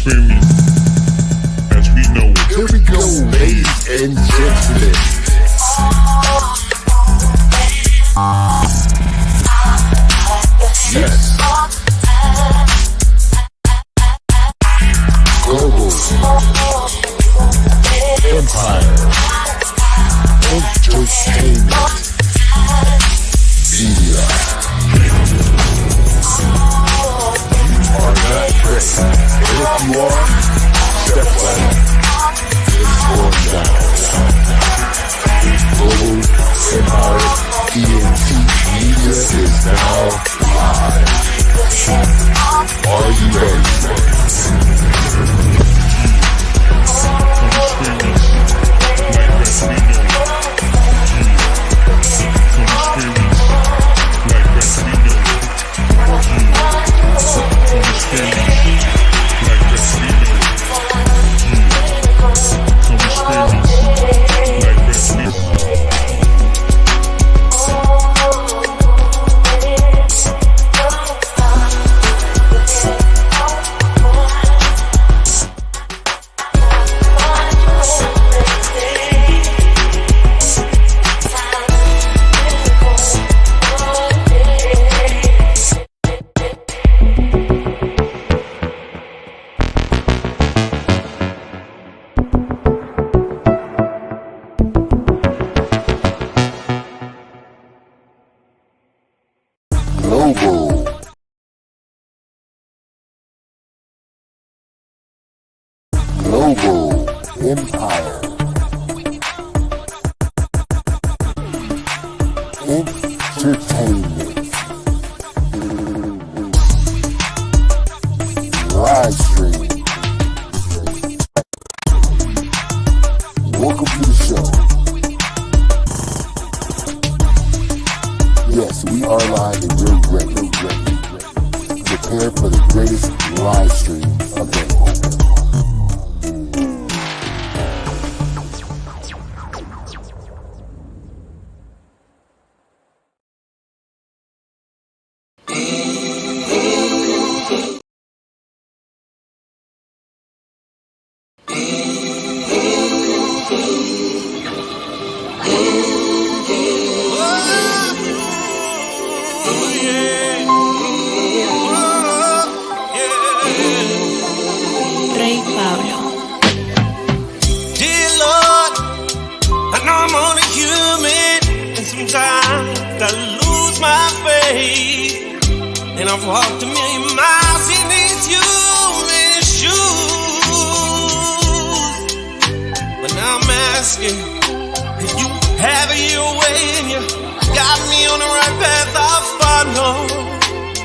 experience as we know it. Here we go, ladies and gentlemen. Yes. Global Empire Entertainment Media. You are not ready. And if you are, step right up. It's going down. Global Empire ENT Media is now live. Are you ready? Global Empire Entertainment live stream. Welcome to the show. Yes, we are live and we're ready. Prepare for the greatest live stream available. And I've walked a million miles in these human shoes. But now I'm asking if you have it your way and you got me on the right path I'll follow.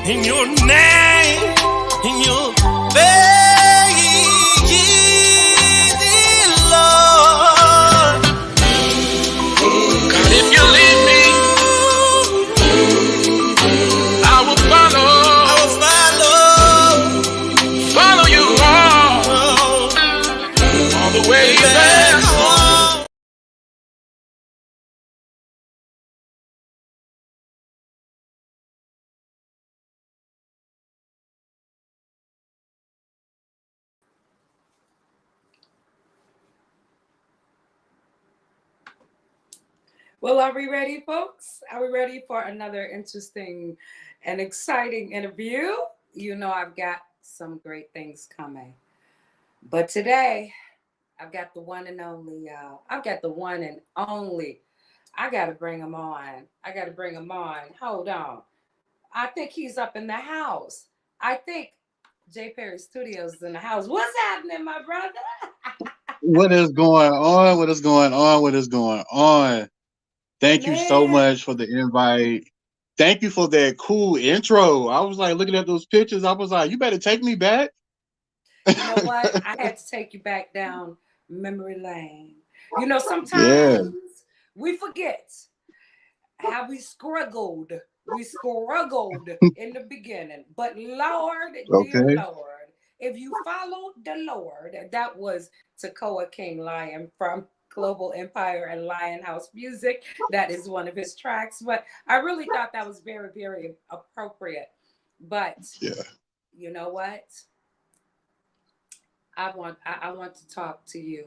In your name, in your faith, Lord. God, if you leave me, way back home. Well, are we ready, folks? Are we ready for another interesting and exciting interview? You know, I've got some great things coming. But today, I've got the one and only, y'all. I've got the one and only. I got to bring him on. Hold on. I think he's up in the house. I think J. Perry Studios is in the house. What's happening, my brother? What is going on? Thank you so much for the invite. Thank you for that cool intro. I was like looking at those pictures. I was like, you better take me back. You know what? I had to take you back down memory lane. You know, sometimes we forget how we struggled. We struggled in the beginning. But Lord, dear Lord, if you followed the Lord, that was Takoa King Lion from Global Empire and Lion House Music. That is one of his tracks. But I really thought that was very, very appropriate. But you know what? I want to talk to you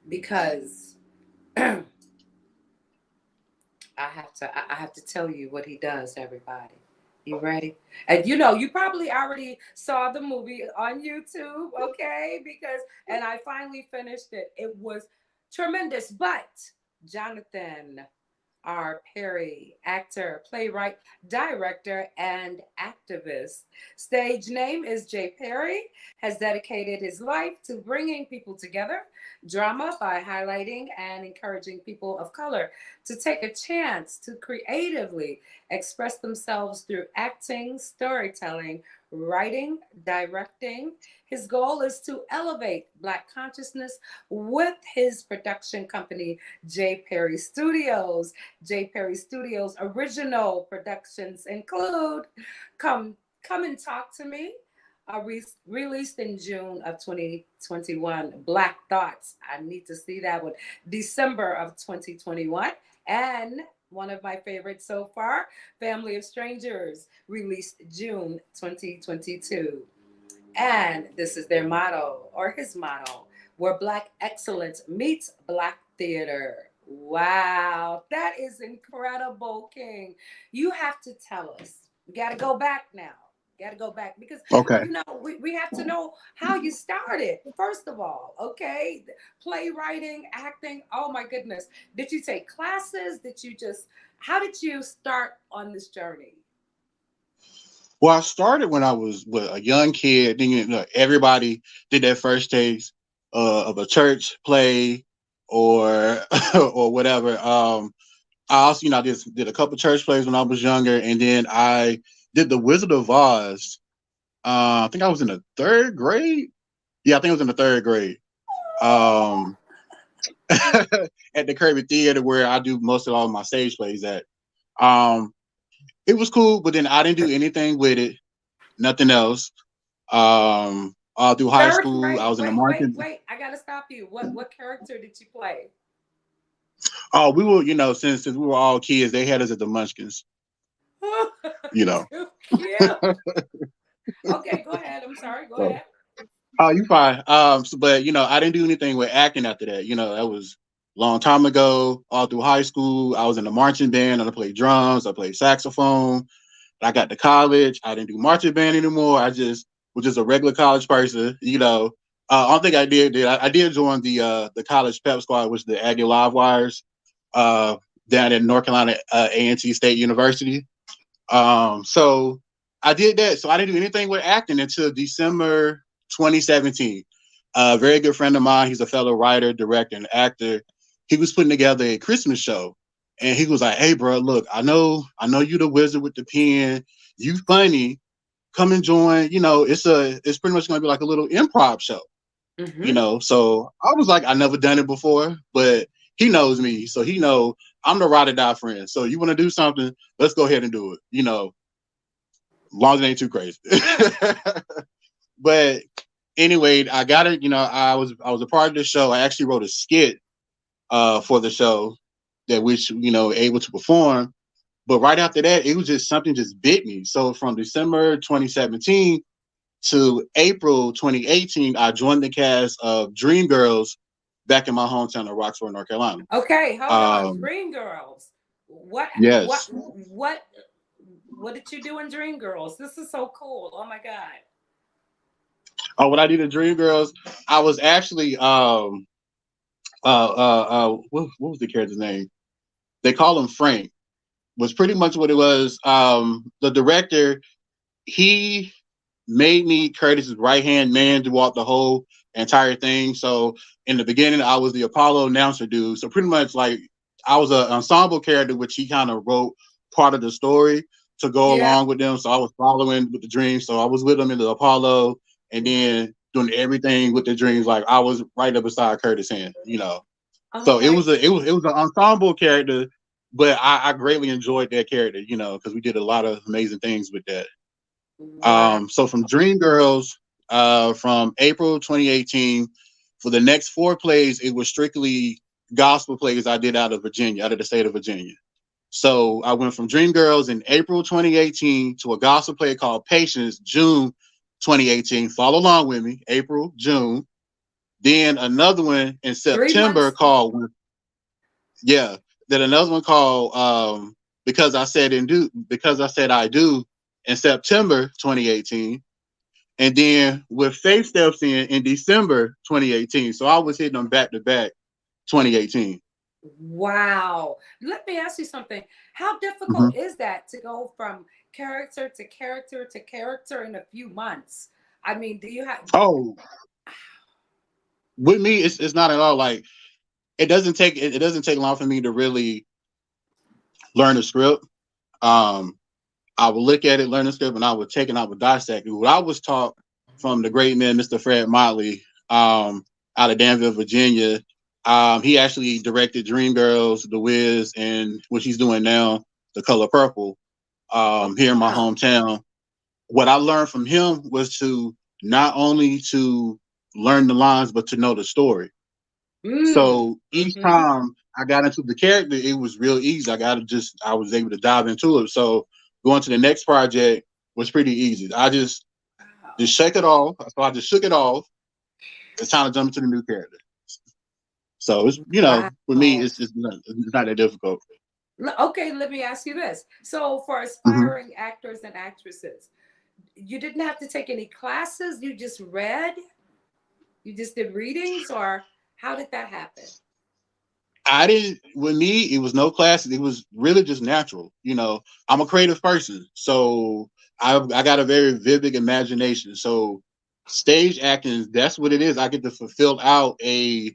because I I have to tell you what he does, everybody. You ready? And you know, you probably already saw the movie on YouTube, okay? Because and I finally finished it. It was tremendous. But Jonathan R. Perry, actor, playwright, director, and activist. Stage name is Jay Perry, has dedicated his life to bringing people together, drama by highlighting and encouraging people of color to take a chance to creatively express themselves through acting, storytelling, writing, directing. His goal is to elevate Black consciousness with his production company, J. Perry Studios. J. Perry Studios' original productions include Come and Talk to Me, released in June of 2021. Black Thoughts, I need to see that one. December of 2021. And one of my favorites so far, Family of Strangers, released June 2022. And this is their motto, or his motto, where Black excellence meets Black theater. Wow, that is incredible, King. You have to tell us. We got to go back now. Got to go back because, Okay. you know, we have to know how you started, first of all, okay? Playwriting, acting, oh my goodness. Did you take classes? How did you start on this journey? Well, I started when I was a young kid. Then everybody did their first taste of a church play or or whatever. I also, I did a couple church plays when I was younger, and then I did the Wizard of Oz. I think I was in the third grade. Yeah, I think I was in the third grade. At the Kirby Theater, where I do most of all my stage plays at. It was cool, but then I didn't do anything with it. Nothing else. All through high Third school, I grade. was in the Wait. marketing. I gotta stop you. What character did you play? Oh, we were, since we were all kids, they had us at the Munchkins. Too cute. Okay, go ahead. I'm sorry. Go So, ahead. oh, you fine. But I didn't do anything with acting after that. That was a long time ago. All through high school, I was in the marching band, and I played drums, I played saxophone. I got to college, I didn't do marching band anymore. I just was just a regular college person. I don't think I did join the college pep squad, which is the Aggie Live Wires, down at North Carolina A&T State University. So I did that. So I didn't do anything with acting until December 2017. A very good friend of mine, he's a fellow writer, director, and actor. He was putting together a Christmas show. And he was like, "Hey, bro, look, I know you the wizard with the pen. You funny. Come and join. It's pretty much gonna be like a little improv show. Mm-hmm. So I was like, I never done it before, but he knows me, so he know I'm the ride or die friend. So you want to do something, let's go ahead and do it. Long as it ain't too crazy. But anyway, I got it. I was a part of the show. I actually wrote a skit for the show that which able to perform. But right after that, it was just something just bit me. So from December 2017 to April 2018, I joined the cast of Dreamgirls back in my hometown of Roxborough, North Carolina. Okay, hold on. Dreamgirls. What Yes. what what did you do in Dreamgirls? This is so cool. Oh my God. Oh, what I did in Dreamgirls, I was actually what was the character's name? They call him Frank. Was pretty much what it was. The director, he made me Curtis's right hand man throughout the whole entire thing. So in the beginning, I was the Apollo announcer dude. So pretty much like I was an ensemble character, which he kind of wrote part of the story to go Yeah. along with them. So I was following with the dreams. So I was with them in the Apollo, and then doing everything with the dreams. Like I was right up beside Curtis hand. Oh So it my. was an ensemble character, but I greatly enjoyed that character, because we did a lot of amazing things with that. Wow. So from Dreamgirls, from April 2018, for the next 4 plays, it was strictly gospel plays I did out of Virginia, out of the state of Virginia. So I went from Dreamgirls in April 2018 to a gospel play called Patience, June 2018. Follow along with me. April, June. Then another one in 3 months. September called yeah. Then another one called because I said I do in September 2018. And then with Faith Steps in December 2018. So I was hitting them back to back 2018. Wow. Let me ask you something. How Mm-hmm. difficult is that to go from character to character to character in a few months? I mean, do you have Oh, with me, it's not at all like it doesn't take long for me to really learn the script. Um, I would look at it, learn the script, and I would take it, and I would dissect it. What I was taught from the great man, Mr. Fred Motley, out of Danville, Virginia. He actually directed Dreamgirls, The Wiz, and what he's doing now, The Color Purple, here in my wow. hometown. What I learned from him was to not only to learn the lines, but to know the story. Mm. So each Hmm. time I got into the character, it was real easy. I was able to dive into it. So going to the next project was pretty easy. I just Wow. shake it off. So I just shook it off. It's time to jump into the new character. So it's for me, Wow. it's not that difficult. Okay, let me ask you this. So, for Hmm. aspiring actors and actresses, you didn't have to take any classes, you just read, you just did readings, or how did that happen? I didn't. With me, it was no classes. It was really just natural. I'm a creative person, so I got a very vivid imagination. So stage acting, that's what it is. I get to fulfill out in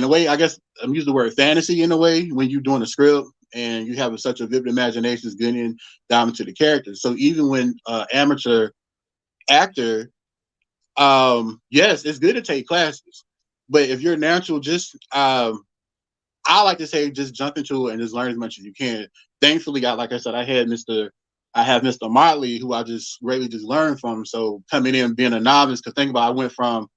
a way. I guess I'm using the word fantasy in a way when you're doing a script and you have such a vivid imagination, is getting down into the characters. So even when amateur actor, yes, it's good to take classes, but if you're natural, just I like to say just jump into it and just learn as much as you can. Thankfully, like I said, I have Mr. Motley, who I just greatly just learned from. So coming in being a novice, because think about, I went from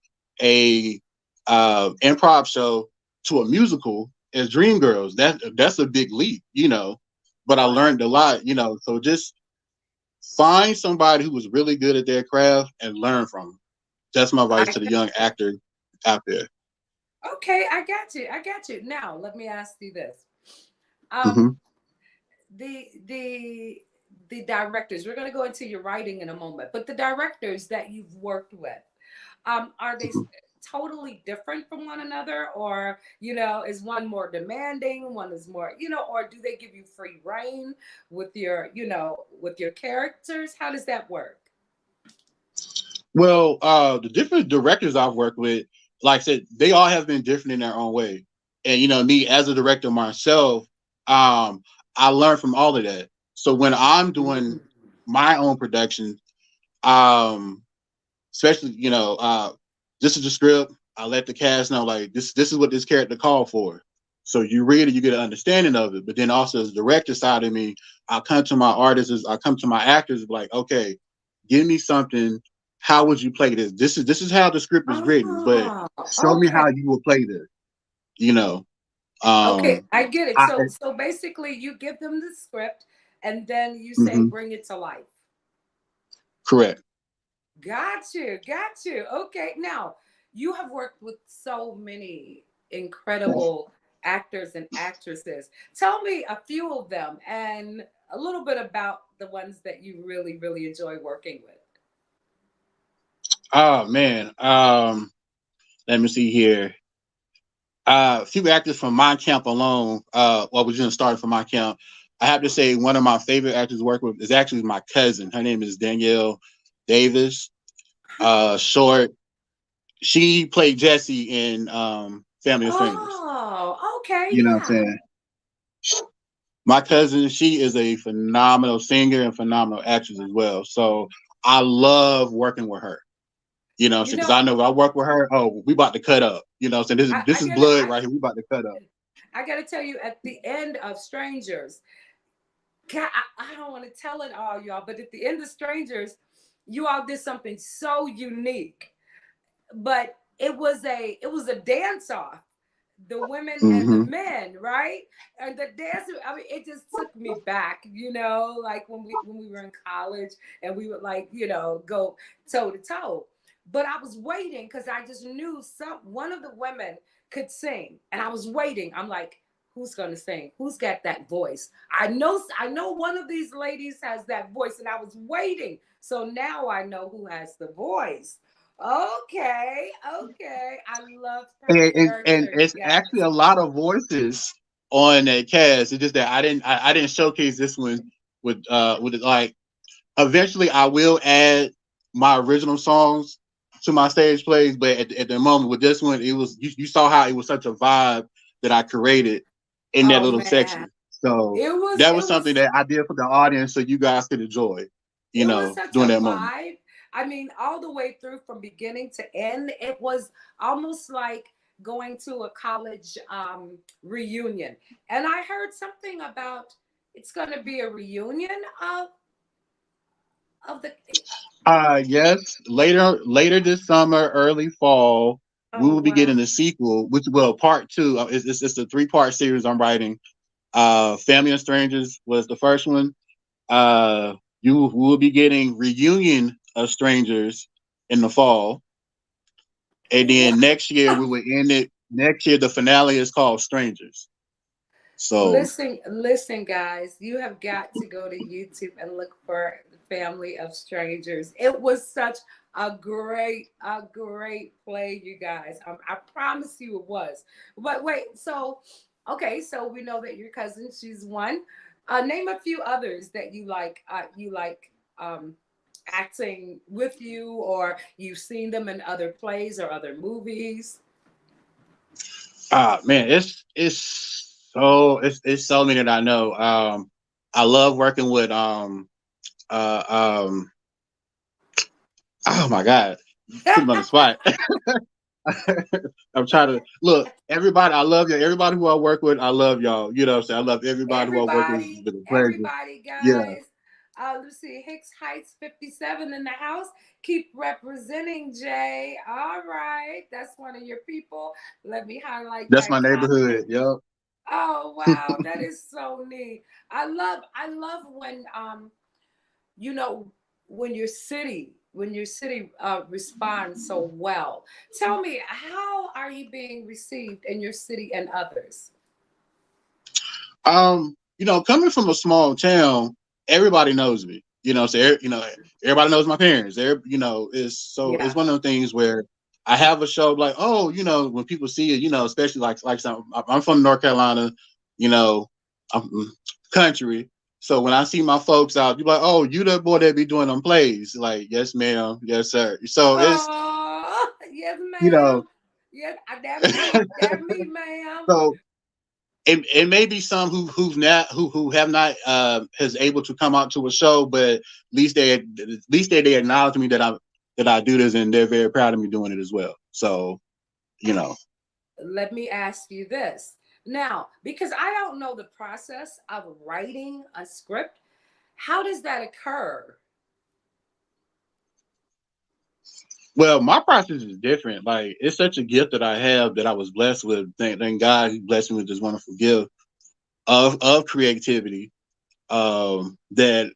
a improv show to a musical as Dreamgirls. That's a big leap. But I Wow. learned a lot. So just find somebody who was really good at their craft and learn from them. That's my advice I to the got young you. actor out there. Okay, I got you. I got you. Now, let me ask you this. Um, Hmm. the the directors, we're going to go into your writing in a moment, but the directors that you've worked with, are they totally different from one another, or is one more demanding, one is more, or do they give you free reign with your with your characters? How does that work? Well, the different directors I've worked with, like I said, they all have been different in their own way. And me as a director myself, um, I learned from all of that. So when I'm doing Mm. my own production, um, especially this is the script. I let the cast know like this is what this character called for. So you read it, you get an understanding of it. But then also as the director side of me, I come to my artists, I come to my actors like, okay, give me something. How would you play this? This is how the script is written, but Oh, show me okay. how you will play this. You know, Okay, um, I get it. I, So basically you give them the script and then you say mhm, bring it to life. correct. Got you. Got you. Okay. Now, you have worked with so many incredible actors and actresses. Tell me a few of them and a little bit about the ones that you really, really enjoy working with. Oh man, let me see here. A few actors from my camp alone. Well, we're gonna start from my camp. I have to say one of my favorite actors to work with is actually my cousin. Her name is Danielle Davis. Short. She played Jessie in Family of Strangers. Oh, okay. You know what I'm Yeah. saying? My cousin, she is a phenomenal singer and phenomenal actress as well. So I love working with her. You Because know, I know if I work with her, oh, we about to cut up. So this is I, this I is gotta blood I, right here. We about to cut up. I gotta tell you, at the end of Strangers, I don't want to tell it all, y'all, but at the end of Strangers, you all did something so unique. But it was a dance off the women and the Mm-hmm. men, right? And the dance, I mean, it just took me back, like when we were in college and we would like, go toe to toe. But I was waiting because I just knew one of the women could sing, and I was waiting. I'm like, who's gonna sing? Who's got that voice? I know one of these ladies has that voice, and I was waiting. So now I know who has the voice. Okay, okay. I love her And character, you it's actually guys. a lot of voices on that cast. It's just that I didn't showcase this one with like eventually I will add my original songs to my stage plays, but at the moment with this one, it was you saw how it was such a vibe that I created in that Oh little man, section. So it was that was it something was that I did for the audience so you guys could enjoy, it was such during a that moment. vibe. I mean, all the way through from beginning to end, it was almost like going to a college reunion. And I heard something about it's going to be a reunion of the. Yes, later this summer, early fall, we Oh will be wow. getting a sequel, which well, part two. It's a 3-part series I'm writing. Family and Strangers was the first one. You will be getting Reunion of Strangers in the fall, and Wow. then next year we will end it. Next year, the finale is called Strangers. So Listen, guys, you have got to go to YouTube and look for the Family of Strangers. It was such a great play, you guys. I promise you it was. But wait, so okay, so we know that your cousin, she's one. Name a few others that you like. Acting with you, or you've seen them in other plays or other movies. man, it's so many that I know. I love working with uh um oh my god, put me on the spot. I'm trying to look. Everybody, I love you. Everybody who I work with, I love y'all. You know what I'm saying? I love everybody who I work with. It's Everybody, been a pleasure. everybody, Yeah, guys. Let's see, Hicks Heights 57 in the house. Keep representing, Jay. All right, that's one of your people. Let me highlight that's my that comment. neighborhood. Yep. Oh wow, that is so neat. I love when you know when your city responds so well. Tell me, how are you being received in your city and others? Coming from a small town, everybody knows me. So everybody knows my parents. It's Yeah. one of the things where I have a show like, oh, when people see it, especially like some, I'm from North Carolina, you know, I'm country. So when I see my folks out, you're like, oh, you the boy that be doing them plays. Like, yes, ma'am, yes, sir. So it's Oh, yes, you know, ma'am. Yes, that me, ma'am. so it may be some who have not has able to come out to a show, but at least they acknowledge me that I do this, and they're very proud of me doing it as well. So you know, Let me ask you this now, because I don't know the process of writing a script. How does that occur? well, my process is different. Like it's such a gift that I have that I was blessed with. Thank God He blessed me with this wonderful gift of creativity. That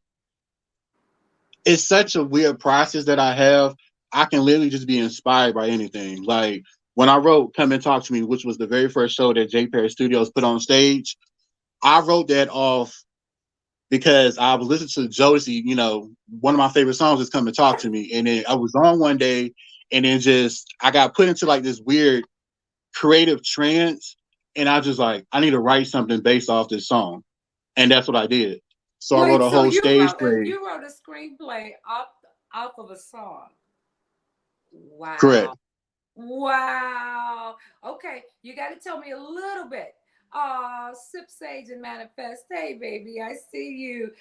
it's such a weird process that I have. I can literally just be inspired by anything. Like when I wrote "Come and Talk to Me," which was the very first show that J Perry Studios put on stage, I wrote that off because I was listening to Josie. One of my favorite songs is "Come and Talk to Me," and then I was on one day, and then just I got put into like this weird creative trance, and I just like I need to write something based off this song, and that's what I did. So I wrote Wait, a so whole you stage wrote a play. you wrote a screenplay off of a song? Wow. Correct. Wow. Okay, you got to tell me a little bit. Sip Sage and Manifest. Hey, baby, I see you.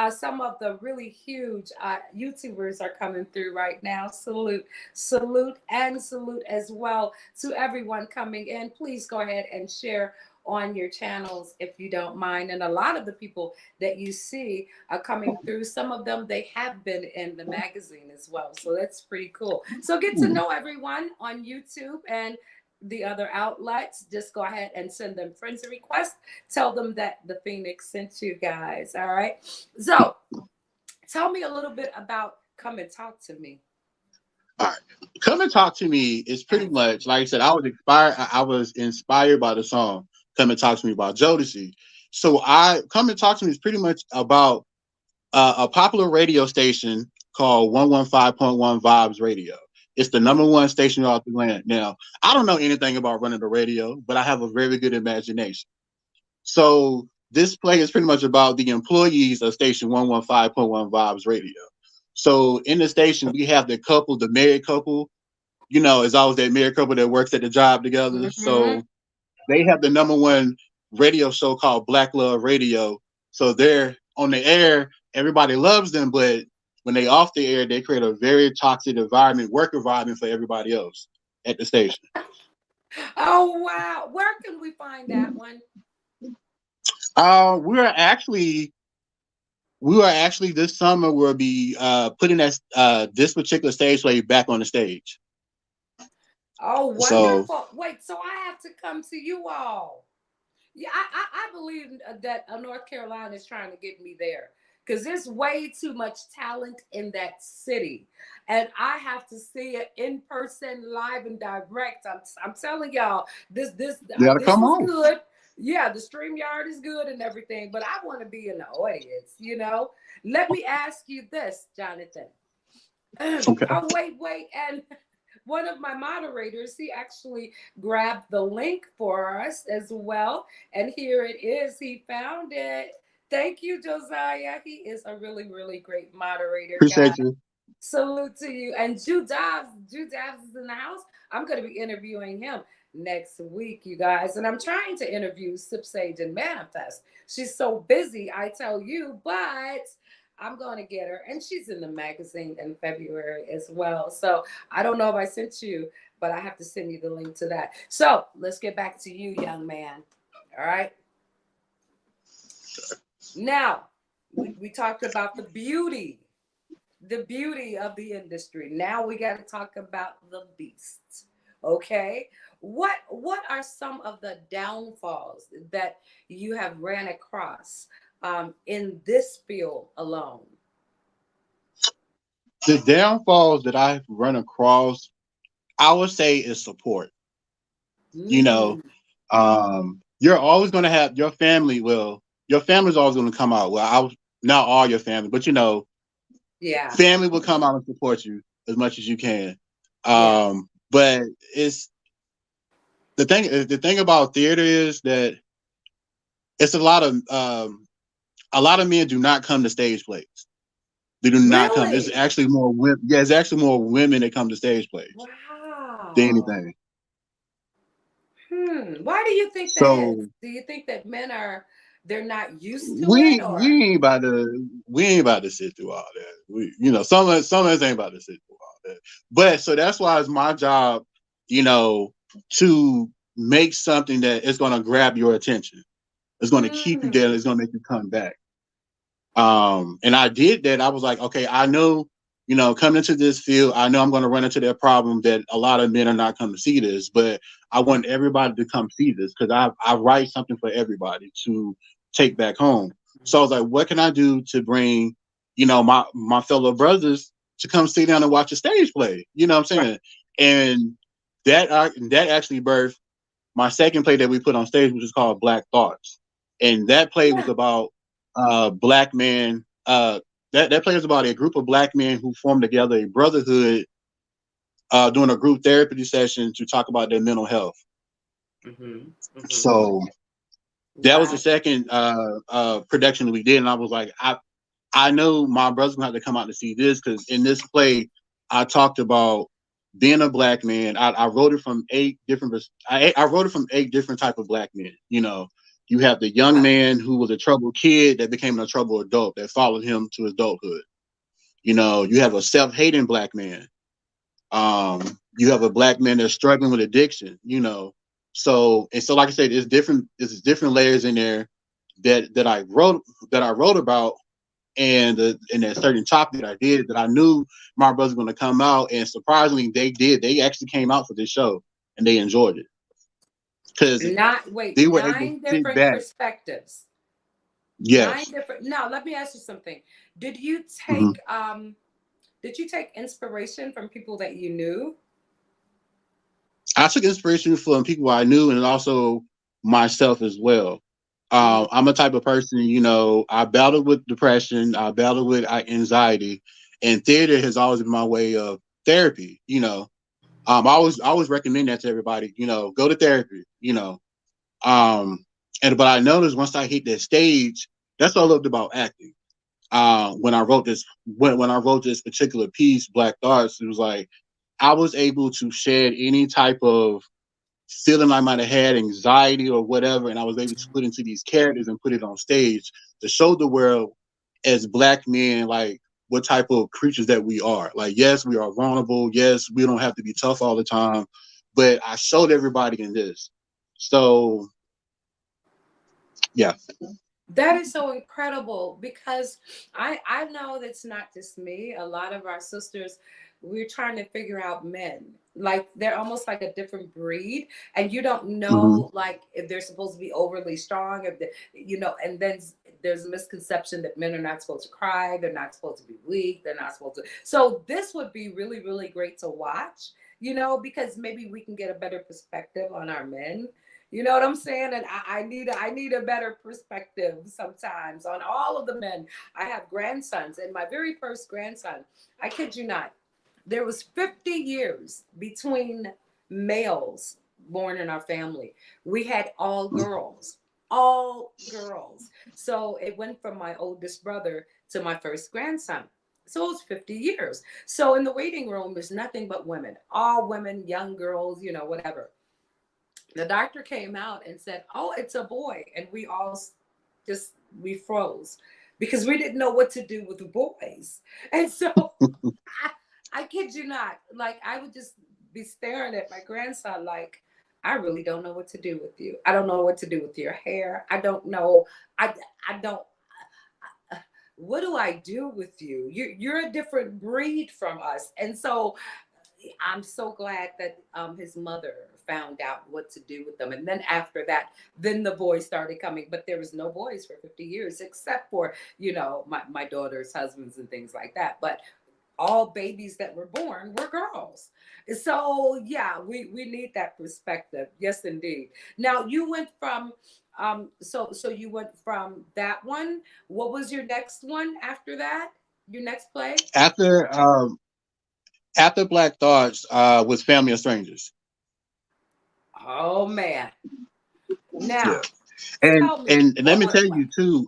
Some of the really huge YouTubers are coming through right now. Salute, salute, and salute as well to everyone coming in. Please go ahead and share on your channels if you don't mind. And a lot of the people that you see are coming through. Some of them, they have been in the magazine as well. So that's pretty cool. So get to know everyone on YouTube. And the other outlets, just go ahead and send them friends requests. Tell them that the Phoenix sent you guys. All right. So tell me a little bit about Come and Talk to Me. All right. Come and Talk to Me is pretty much, like I said, I was inspired by the song Come and Talk to Me by Jodeci. So Come and Talk to Me is pretty much about a popular radio station called 115.1 Vibes Radio. It's the number one station off the land. Now, I don't know anything about running the radio, but I have a very good imagination. So this play is pretty much about the employees of station 115.1 Vibes Radio. So in the station, we have the married couple. You know, it's always that married couple that works at the job together. Mm-hmm. So they have the number one radio show called Black Love Radio. So they're on the air, everybody loves them, but when they off the air, they create a very toxic environment, work environment for everybody else at the station. Oh wow! Where can we find that one? We are actually this summer we'll be putting this particular stage play back on the stage. Oh, So wonderful! Wait, so I have to come to you all? Yeah, I believe that North Carolina is trying to get me there because there's way too much talent in that city, and I have to see it in person, live and direct. I'm telling y'all, you gotta this come is on. good. Yeah, the stream yard is good and everything, but I want to be in the audience. Let me ask you this, Jonathan. Okay. Oh, wait, and one of my moderators, he actually grabbed the link for us as well. And here it is. He found it. Thank you, Josiah. He is a really, really great moderator, guys. Appreciate you. Salute to you. And Drew Dabbs is in the house. I'm going to be interviewing him next week, you guys. And I'm trying to interview Sip Sage and Manifest. She's so busy, I tell you, but I'm going to get her. And she's in the magazine in February as well. So I don't know if I sent you, but I have to send you the link to that. So let's get back to you, young man. All right. Now, we talked about the beauty of the industry. Now we got to talk about the beast. Okay. What are some of the downfalls that you have ran across in this field alone? The downfalls that I've run across, I would say, is support. You know, you're always going to have your family. Well, your family's always going to come out. Well, not all your family, but yeah, family will come out and support you as much as you can. yeah. But it's the thing about theater is that it's a lot of men do not come to stage plays. They do not come. It's Really? actually more women. Yeah, it's actually more women that come to stage plays than Wow. anything. Why do you think that is? So Do you think that they're not used to it, we or? we ain't about to sit through all that. Some of us ain't about to sit through all that. But so that's why it's my job, to make something that is going to grab your attention. It's going to keep you there. It's going to make you come back. And I did that. I was like, okay, I know, coming into this field, I know I'm going to run into that problem that a lot of men are not coming to see this, but I want everybody to come see this because I write something for everybody to take back home. So I was like, what can I do to bring, my fellow brothers to come sit down and watch a stage play? You know what I'm saying? And that actually birthed my second play that we put on stage, which is called Black Thoughts. And that play was about black men. That play is about a group of black men who formed together a brotherhood doing a group therapy session to talk about their mental health. So that was the second production we did, and I was like, I know my brother's gonna have to come out to see this because in this play, I talked about being a black man. I wrote it from eight different type of black men. You have the young man who was a troubled kid that became a troubled adult that followed him to his adulthood. You have a self-hating black man. You have a black man that's struggling with addiction. So like I said, there's different layers in there that I wrote about, and that certain topic that I did that I knew my brother's going to come out, and surprisingly they did. They actually came out for this show, and they enjoyed it because they were able to Nine sit different back. perspectives. Nine Yes. different. Now, let me ask you something. Did you hmm take inspiration from people that you knew? I took inspiration from people I knew and also myself as well. Mm, I'm a type of person, I battled with depression, I battled with anxiety, and theater has always been my way of therapy. I always recommend that to everybody. Go to therapy. Um, but I noticed once I hit that stage, that's what I loved about acting. When I wrote this particular piece, Black Thoughts, it was like I was able to shed any type of feeling I might have had, anxiety or whatever, and I was able to put into these characters and put it on stage to show the world as Black men, like what type of creatures that we are. Like, yes, we are vulnerable. Yes, we don't have to be tough all the time, but I showed everybody in this. So yeah. that is so incredible because I know that's not just me. A lot of our sisters, we're trying to figure out men. Like they're almost like a different breed, and you don't hmm know like if they're supposed to be overly strong, if they, and then there's a misconception that men are not supposed to cry, they're not supposed to be weak, they're not supposed to. So this would be really, really great to watch, because maybe we can get a better perspective on our men. You know what I'm saying? And I need a better perspective sometimes on all of the men. I have grandsons, and my very first grandson, I kid you not, there was 50 years between males born in our family. We had all girls, all girls. So it went from my oldest brother to my first grandson. So it was 50 years. So in the waiting room, there's nothing but women, all women, young girls, whatever. The doctor came out and said, "Oh, it's a boy," and we all just we froze because we didn't know what to do with the boys. And so I kid you not, like I would just be staring at my grandson like, I really don't know what to do with you. I don't know what to do with your hair. I don't know. I don't. What do I do with you? You're a different breed from us, and so I'm so glad that his mother found out what to do with them. And then after that, then the boys started coming. But there was no boys for 50 years, except for, my daughter's husbands and things like that. But all babies that were born were girls. So yeah, we need that perspective. Yes, indeed. Now you went from so you went from that one. What was your next one after that? Your next play? After Black Thoughts was Family of Strangers. Oh man. Yeah. Now, And tell me and let me tell you too,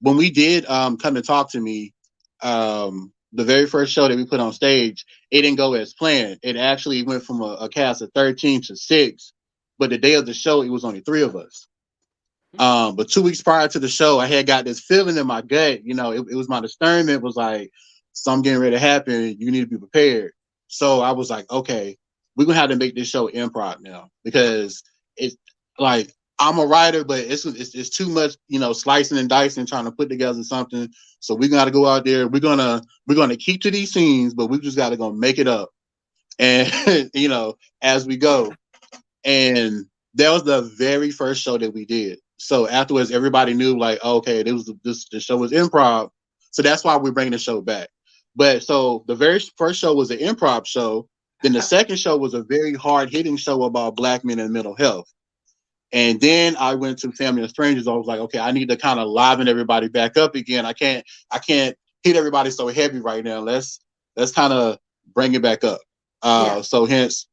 when we did come to talk to me, the very first show that we put on stage, it didn't go as planned. It actually went from a cast of 13 to 6, but the day of the show, it was only 3 of us. But 2 weeks prior to the show, I had got this feeling in my gut. It was my discernment was like, something getting ready to happen. You need to be prepared. So I was like, okay, we're gonna have to make this show improv now because it's like I'm a writer, but it's too much, slicing and dicing, trying to put together something. So we got to go out there. We're gonna keep to these scenes, but we just got to go make it up, and as we go. And that was the very first show that we did. So afterwards, everybody knew like, okay, the show was improv. So that's why we're bringing the show back. But so the very first show was an improv show. Then the second show was a very hard hitting show about Black men and mental health. And then I went to Family of Strangers. I was like, okay, I need to kind of liven everybody back up again. I can't hit everybody so heavy right now. Let's kind of bring it back up. yeah. So hence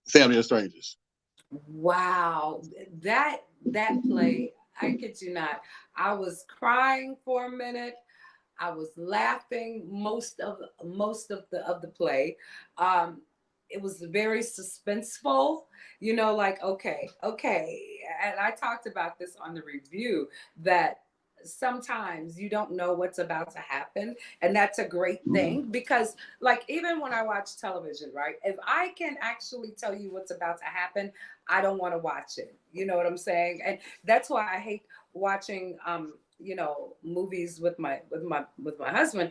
Family of Strangers. Wow. That play, I kid you not. I was crying for a minute. I was laughing most of the play. Um, it was very suspenseful, like okay. And I talked about this on the review that sometimes you don't know what's about to happen, and that's a great Mhm. thing because like even when I watch television, right, if I can actually tell you what's about to happen, I don't want to watch it. You know what I'm saying? And that's why I hate watching movies with my husband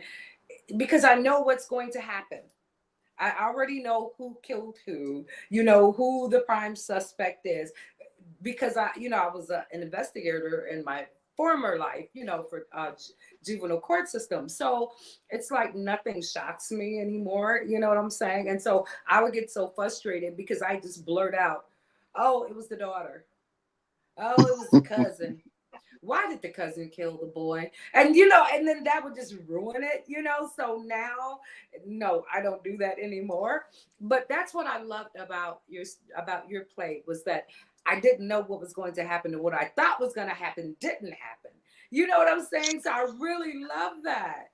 because I know what's going to happen. I already know who killed who, you know, who the prime suspect is, because I was an investigator in my former life, for juvenile court system. So it's like nothing shocks me anymore. You know what I'm saying? And so I would get so frustrated because I just blurt out, "Oh, it was the daughter. Oh, it was the cousin. Why did the cousin kill the boy?" And then that would just ruin it. So now, no, I don't do that anymore. But that's what I loved about your play, was that I didn't know what was going to happen, and what I thought was going to happen didn't happen. You know what I'm saying? So I really love that.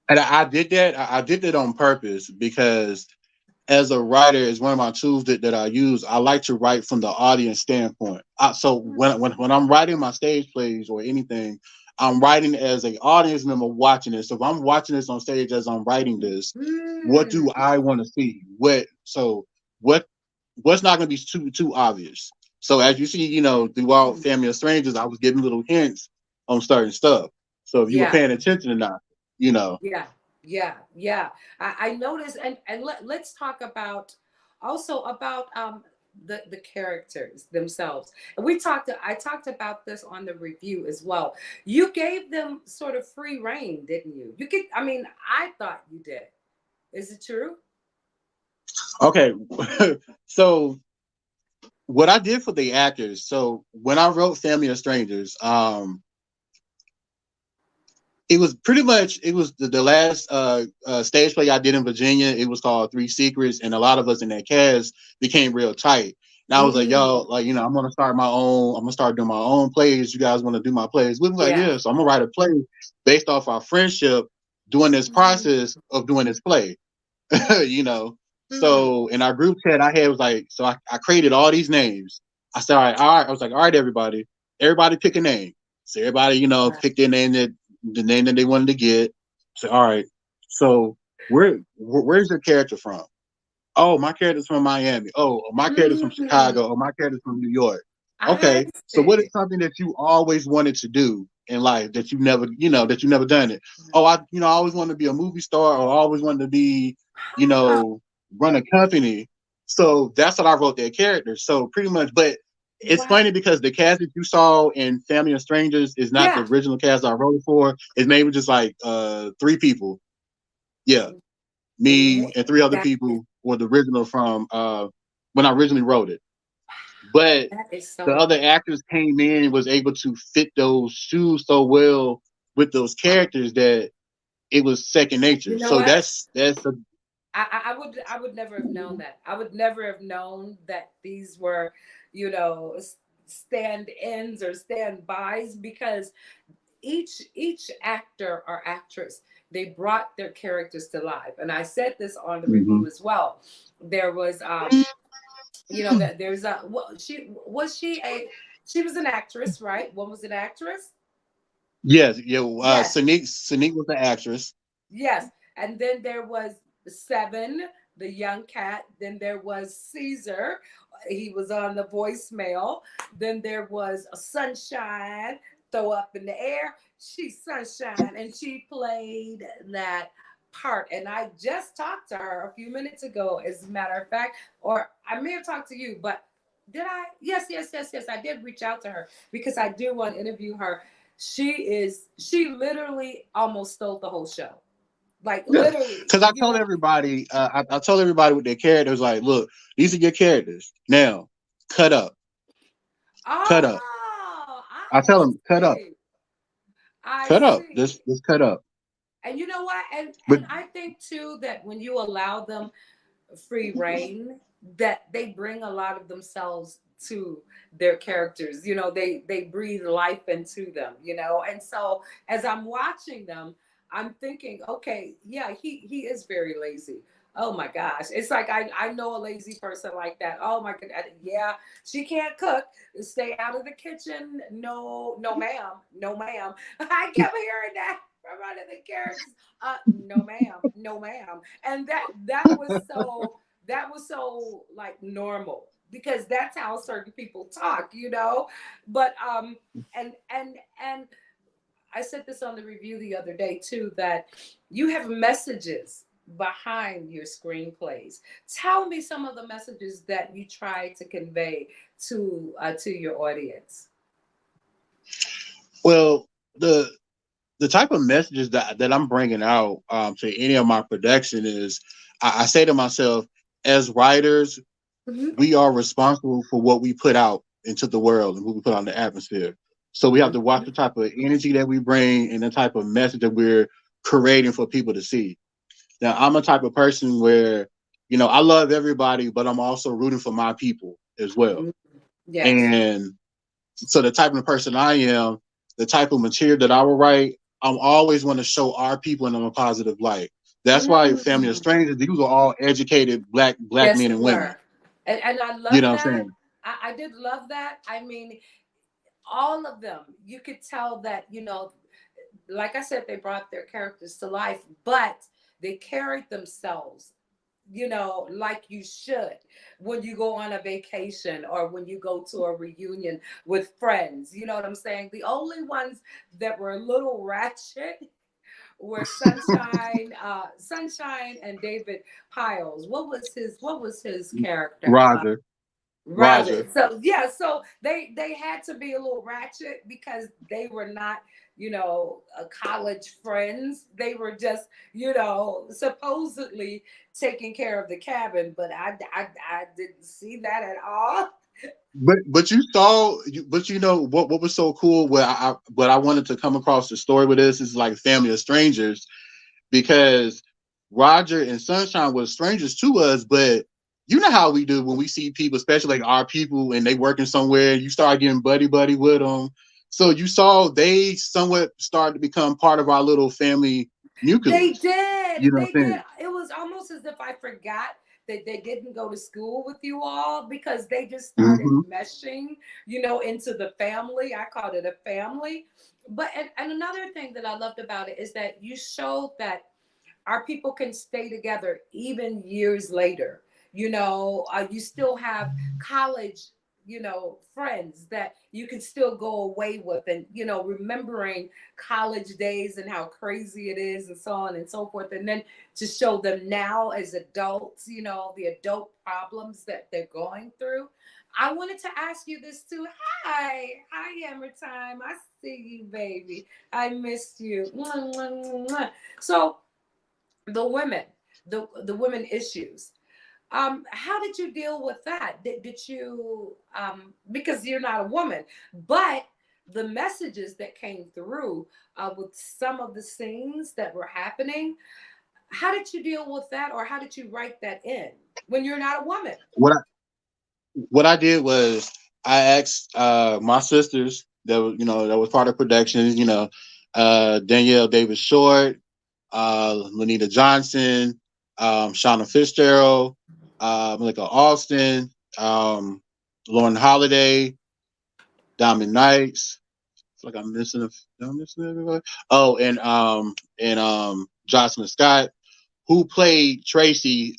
And I did that. I did that on purpose because as a writer, is one of my tools that I use. I like to write from the audience standpoint. So when I'm writing my stage plays or anything, I'm writing as an audience member watching this. So if I'm watching this on stage as I'm writing this, what Mm, do I want to see? What what's not going to be too obvious? So as you see, throughout mm, Family of Strangers, I was giving little hints on certain stuff. So if you were yeah. paying attention or not, you know. Yeah, yeah, yeah. I noticed, and let's talk about also about the characters themselves. And I talked about this on the review as well. You gave them sort of free reign, didn't you? I mean, I thought you did. Is it true? Okay, so what I did for the actors. So when I wrote Family of Strangers, it was pretty much the last stage play I did in Virginia. It was called Three Secrets, and a lot of us in that cast became real tight. And I was like, Mm, y'all, like, I'm gonna start my own. I'm gonna start doing my own plays. You guys want to do my plays? We was like, yeah. yeah. So I'm gonna write a play based off our friendship, doing this process of doing this play. you know. Mm, So in our group chat, I had was like, so I created all these names. I said, all right. I was like, all right, everybody pick a name. So everybody, wow. pick the name that they wanted to get. So all right. So where's your character from? Oh, my character's from Miami. Oh, my character's from Mm, Chicago. Oh, my character's from New York. I Okay. So what is see. something that you always wanted to do in life that you never done it? Oh, I always wanted to be a movie star, or I always wanted to be, you Ah, know, run a company. So that's what I wrote their characters. So pretty much, but it's wow. funny because the cast that you saw in Family of Strangers is not the Yeah. original cast I wrote it for. It's maybe just like three people. Yeah, me and three other That is people were the original from when I originally wrote it. But that is the so. other actors came in and was able to fit those shoes so well with those characters that it was second nature. You know So what? that's the I would never have known that. I would never have known that these were, stand-ins or stand-bys, because each actor or actress, they brought their characters to life. And I said this on the review mhm. as well. There was that there's a well, she was an actress, right? One was an actress. Yes, yeah. Yes. Sanique was the actress. Yes. And then there was Seven, the young cat. Then there was Caesar. He was on the voicemail. Then there was a Sunshine, throw up in the air. She's Sunshine, and she played that part. And I just talked to her a few minutes ago, as a matter of fact, or I may have talked to you, but did I? Yes, yes, yes, yes. I did reach out to her because I do want to interview her. She literally almost stole the whole show. Like Yeah, literally, because I told everybody with their characters, like, look, these are your characters. Now, cut up, cut up. Oh, I I tell them, see. I cut up, see. just cut up. And you know what? And But and I think too that when you allow them free reign, that they bring a lot of themselves to their characters. They breathe life into them, and so as I'm watching them, I'm thinking, okay, yeah, he is very lazy. Oh my gosh, it's like I know a lazy person like that. Oh my god, yeah, she can't cook. Stay out of the kitchen. No, no ma'am, no ma'am. I kept hearing that from one of the characters. No ma'am, no ma'am. And that was so like normal, because that's how certain people talk. But and I said this on the review the other day too, that you have messages behind your screenplays. Tell me some of the messages that you try to convey to your audience. Well, the type of messages that I'm bringing out to any of my production is I say to myself, as writers, Mhm. we are responsible for what we put out into the world and what we put on the atmosphere. So we have to watch Mhm. the type of energy that we bring and the type of message that we're creating for people to see. Now, I'm a type of person where, I love everybody, but I'm also rooting for my people as well. Mhm. Yes. And so the type of person I am, the type of material that I will write, I'm always want to show our people in a positive light. That's why Family of Mm. Strangers, these were all educated black Yes, men they and women. were. And I You love know what I'm that. saying? I did love that. I mean, all of them, you could tell that, like I said, they brought their characters to life, but they carried themselves, like you should when you go on a vacation or when you go to a reunion with friends. You know what I'm saying? The only ones that were a little ratchet were Sunshine and David Piles. What was his character? Roger. Roger. Roger. So yeah, so they had to be a little ratchet because they were not, college friends. They were just, supposedly taking care of the cabin, but I didn't see that at all. But you saw, but what was so cool? What I wanted to come across the story with this is like Family of Strangers, because Roger and Sunshine were strangers to us, but you know how we do when we see people, especially like our people, and they working somewhere, you start getting buddy with them. So you saw they somewhat started to become part of our little family They nucleus. You did. know They what I'm did. saying? It was almost as if I forgot that they didn't go to school with you all because they just started Mm-hmm. meshing, into the family. I called it a family. But and another thing that I loved about it is that you showed that our people can stay together even years later. You still have college, friends that you can still go away with, and remembering college days and how crazy it is, and so on and so forth. And then to show them now as adults, the adult problems that they're going through. I wanted to ask you this too. Hi, Hammer Time. I see you, baby. I missed you. Mwah, mwah, mwah, mwah. So the women, the women issues. How did you deal with that? Did you because you're not a woman, but the messages that came through with some of the scenes that were happening, how did you deal with that, or how did you write that in when you're not a woman? What I did was I asked my sisters that was part of production, Danielle Davis Short, Lanita Johnson, Shauna Fitzgerald, Malika Alston, Lauren Holiday, Diamond Knights. I feel like I'm missing everybody. Oh, and Jocelyn Scott, who played Tracy.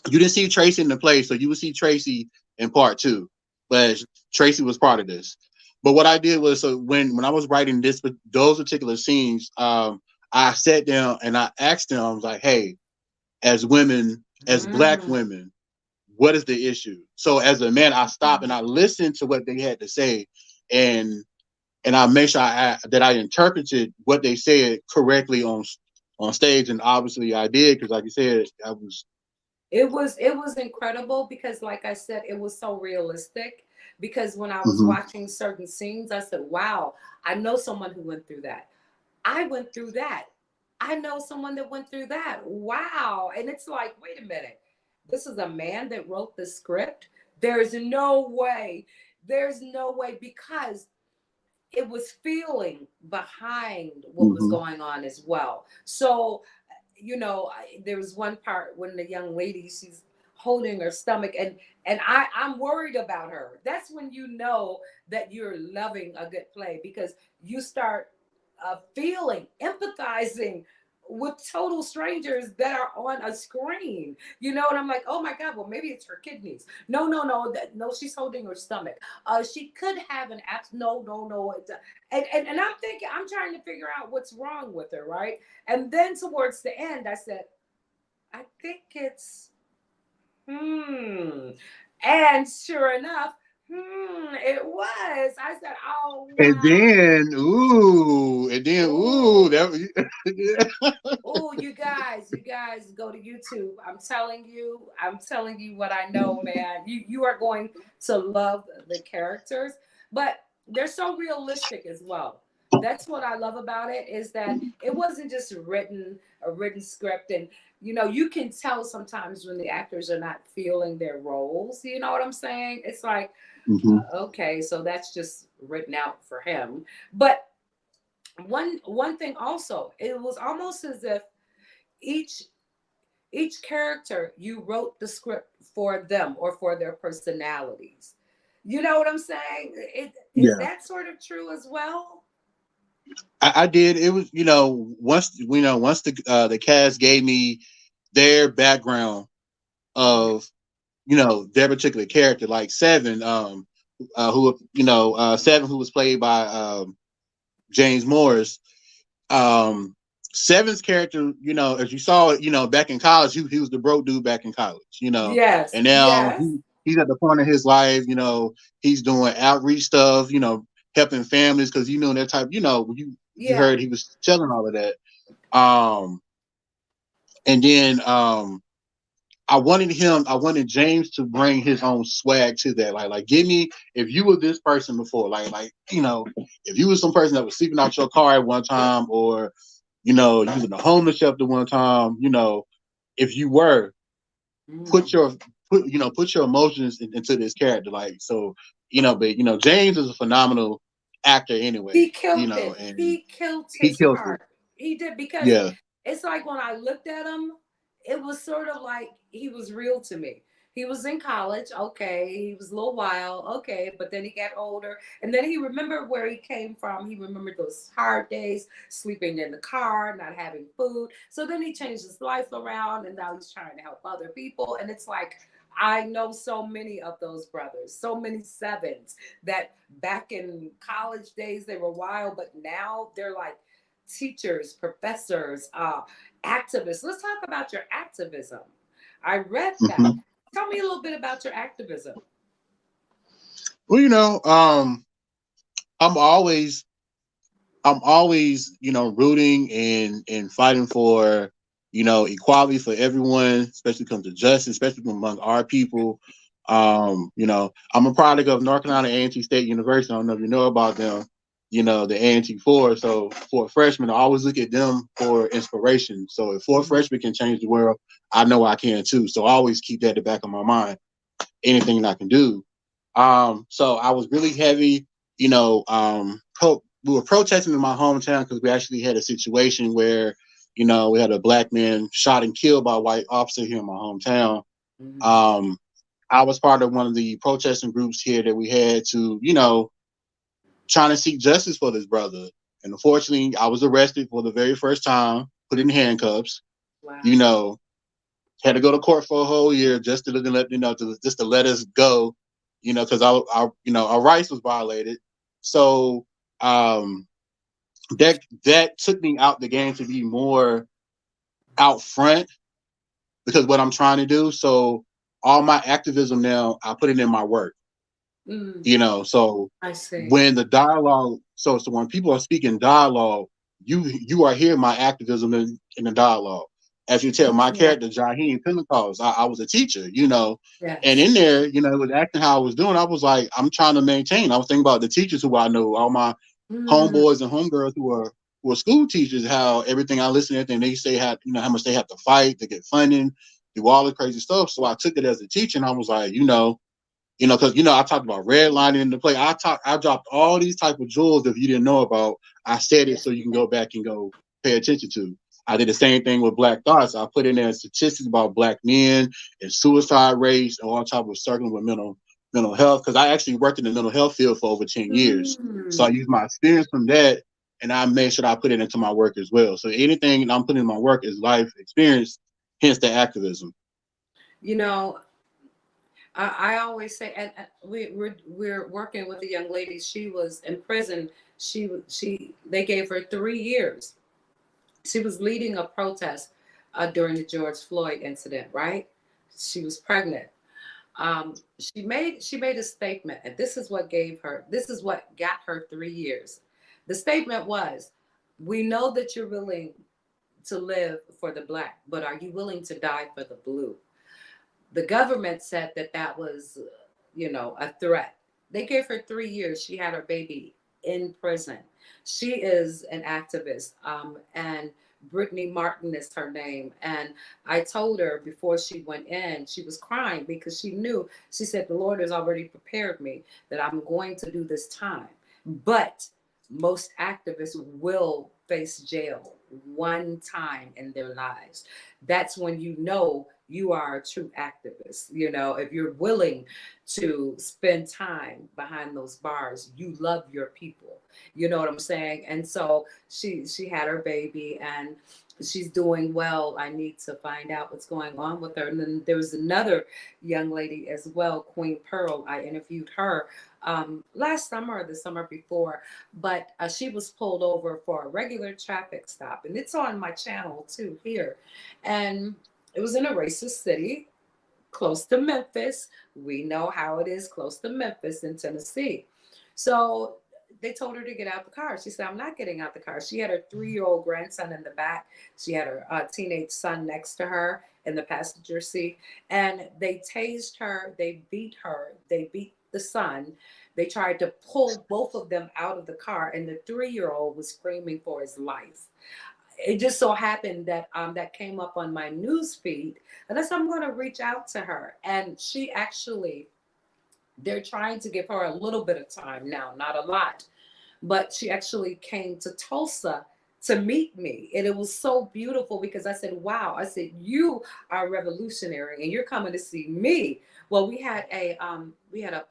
You didn't see Tracy in the play, so you would see Tracy in part two. But Tracy was part of this. But what I did was, so when I was writing those particular scenes, I sat down and I asked them, I was like, "Hey, as women, as Black Mm. women, what is the issue?" So as a man, I stopped and I listened to what they had to say, and I made sure that I interpreted what they said correctly on stage, and obviously I did, because, like you said, I was. It was incredible because, like I said, it was so realistic. Because when I was Mhm. watching certain scenes, I said, "Wow, I know someone who went through that. I went through that. I know someone that went through that. Wow." And it's like, wait a minute. This is a man that wrote the script. There's no way. There's no way, because it was feeling behind what was Mhm. going on as well. So, there was one part when the young lady, she's holding her stomach, and I'm worried about her. That's when you know that you're loving a good play, because you start feeling, empathizing with total strangers that are on a screen, and I'm like, oh my God, well, maybe it's her kidneys. No, no, no, no, she's holding her stomach. She could have an abs. No, no, no. And I'm thinking, I'm trying to figure out what's wrong with her, right? And then towards the end, I said, I think it's hmm. And sure enough, it was. I said, oh And wow. then, ooh, Ooh. that was, Oh, you guys go to YouTube. I'm telling you what I know, man. You are going to love the characters, but they're so realistic as well. That's what I love about it, is that it wasn't just a written script, and you can tell sometimes when the actors are not feeling their roles. You know what I'm saying? It's like, Mhm. okay, so that's just written out for him. But one thing also, it was almost as if each each character, you wrote the script for them or for their personalities. You know what I'm saying? Is Yeah, that sort of true as well? I did. It was, once the cast gave me their background of, their particular character, like Seven, Seven, who was played by James Morris. um Seven's character, as you saw, back in college, he was the broke dude back in college, Yes, and now yes, he's at the point of his life, he's doing outreach stuff, helping families, because that type, you yeah. heard he was telling all of that. Um, and then I wanted James to bring his own swag to that. Like, give me, if you were this person before, if you were some person that was sleeping out your car at one time, or you was in a homeless shelter one time, if you were, put Mm. your put your emotions into this character. Like, so, but James is a phenomenal actor anyway, He killed it. and He killed he his kills it. part. He did, because Yeah. it's like when I looked at him, it was sort of like he was real to me. He was in college, okay. He was a little wild, okay. But then he got older, and then he remembered where he came from. He remembered those hard days, sleeping in the car, not having food. So then he changed his life around, and now he's trying to help other people. And it's like, I know so many of those brothers, so many sevens that back in college days they were wild, but now they're like teachers, professors, activists. Let's talk about your activism. I read that. Hmm. Tell me a little bit about your activism. Well, I'm always I'm always, rooting and fighting for, equality for everyone, especially when it comes to justice, especially among our people. I'm a product of North Carolina A&T State University. I don't know if you know about them. The A&T four. So for freshmen, I always look at them for inspiration. So if four Mhm. freshmen can change the world, I know I can too. So I always keep that at the back of my mind. Anything I can do. So I was really heavy, we were protesting in my hometown because we actually had a situation where, we had a black man shot and killed by a white officer here in my hometown. Mhm. Um, I was part of one of the protesting groups here that we had to, trying to seek justice for this brother. And unfortunately, I was arrested for the very first time, put in handcuffs, you Wow. know, had to go to court for a whole year just to let just to let us go, because our rights was violated. So um, that took me out the game to be more out front because what I'm trying to do. So all my activism now, I put it in my work. Mm, So I see. when the dialogue, so when people are speaking dialogue, you are hearing my activism in the dialogue. As you tell, my Yeah. character Jaheem Pentecost, I was a teacher, and Yes. in there, it was acting how I was doing. I was like, I'm trying to maintain. I was thinking about the teachers who I know, all my Mm, homeboys and homegirls who are school teachers, how everything I listen to, everything they say, how much they have to fight to get funding, do all the crazy stuff. So I took it as a teacher, and I was like, because I talked about redlining in the play. I dropped all these type of jewels if you didn't know about. I said it yes, so you you can did. go back and go pay attention to. I did the same thing with Black Thoughts. I put in there statistics about black men and suicide rates and all type of circling with mental health because I actually worked in the mental health field for over 10 years. So I Mm, used my experience from that and I make sure that I put it into my work as well. So anything I'm putting in my work is life experience, hence the activism. You know, I always say, and we're working with a young lady. She was in prison. She they gave her 3 years. She was leading a protest during the George Floyd incident. Right? She was pregnant. She made a statement, and this is what gave her. This is what got her 3 years. The statement was, "We know that you're willing to live for the black, but are you willing to die for the blue?" The government said that that was, a threat. They gave her 3 years. She had her baby in prison. She is an activist, and Brittany Martin is her name. And I told her before she went in, she was crying because she knew, she said, the Lord has already prepared me that I'm going to do this time. But most activists will face jail one time in their lives. That's when you know you are a true activist. If you're willing to spend time behind those bars, you love your people. You know what I'm saying? And so she had her baby, and she's doing well. I need to find out what's going on with her. And then there was another young lady as well, Queen Pearl. I interviewed her last summer or the summer before, but she was pulled over for a regular traffic stop, and it's on my channel too here. And it was in a racist city close to Memphis. We know how it is close to Memphis in Tennessee. So they told her to get out the car. She said, I'm not getting out the car. She had her 3-year-old grandson in the back. She had her teenage son next to her in the passenger seat. And they tased her. They beat her. They beat the son. They tried to pull both of them out of the car. And the 3-year-old was screaming for his life. It just so happened that that came up on my news feed, and I said, I'm going to reach out to her. And she actually, they're trying to give her a little bit of time now, not a lot, but she actually came to Tulsa to meet me. And it was so beautiful because I said, wow, I said, you are revolutionary and you're coming to see me. Well, we had a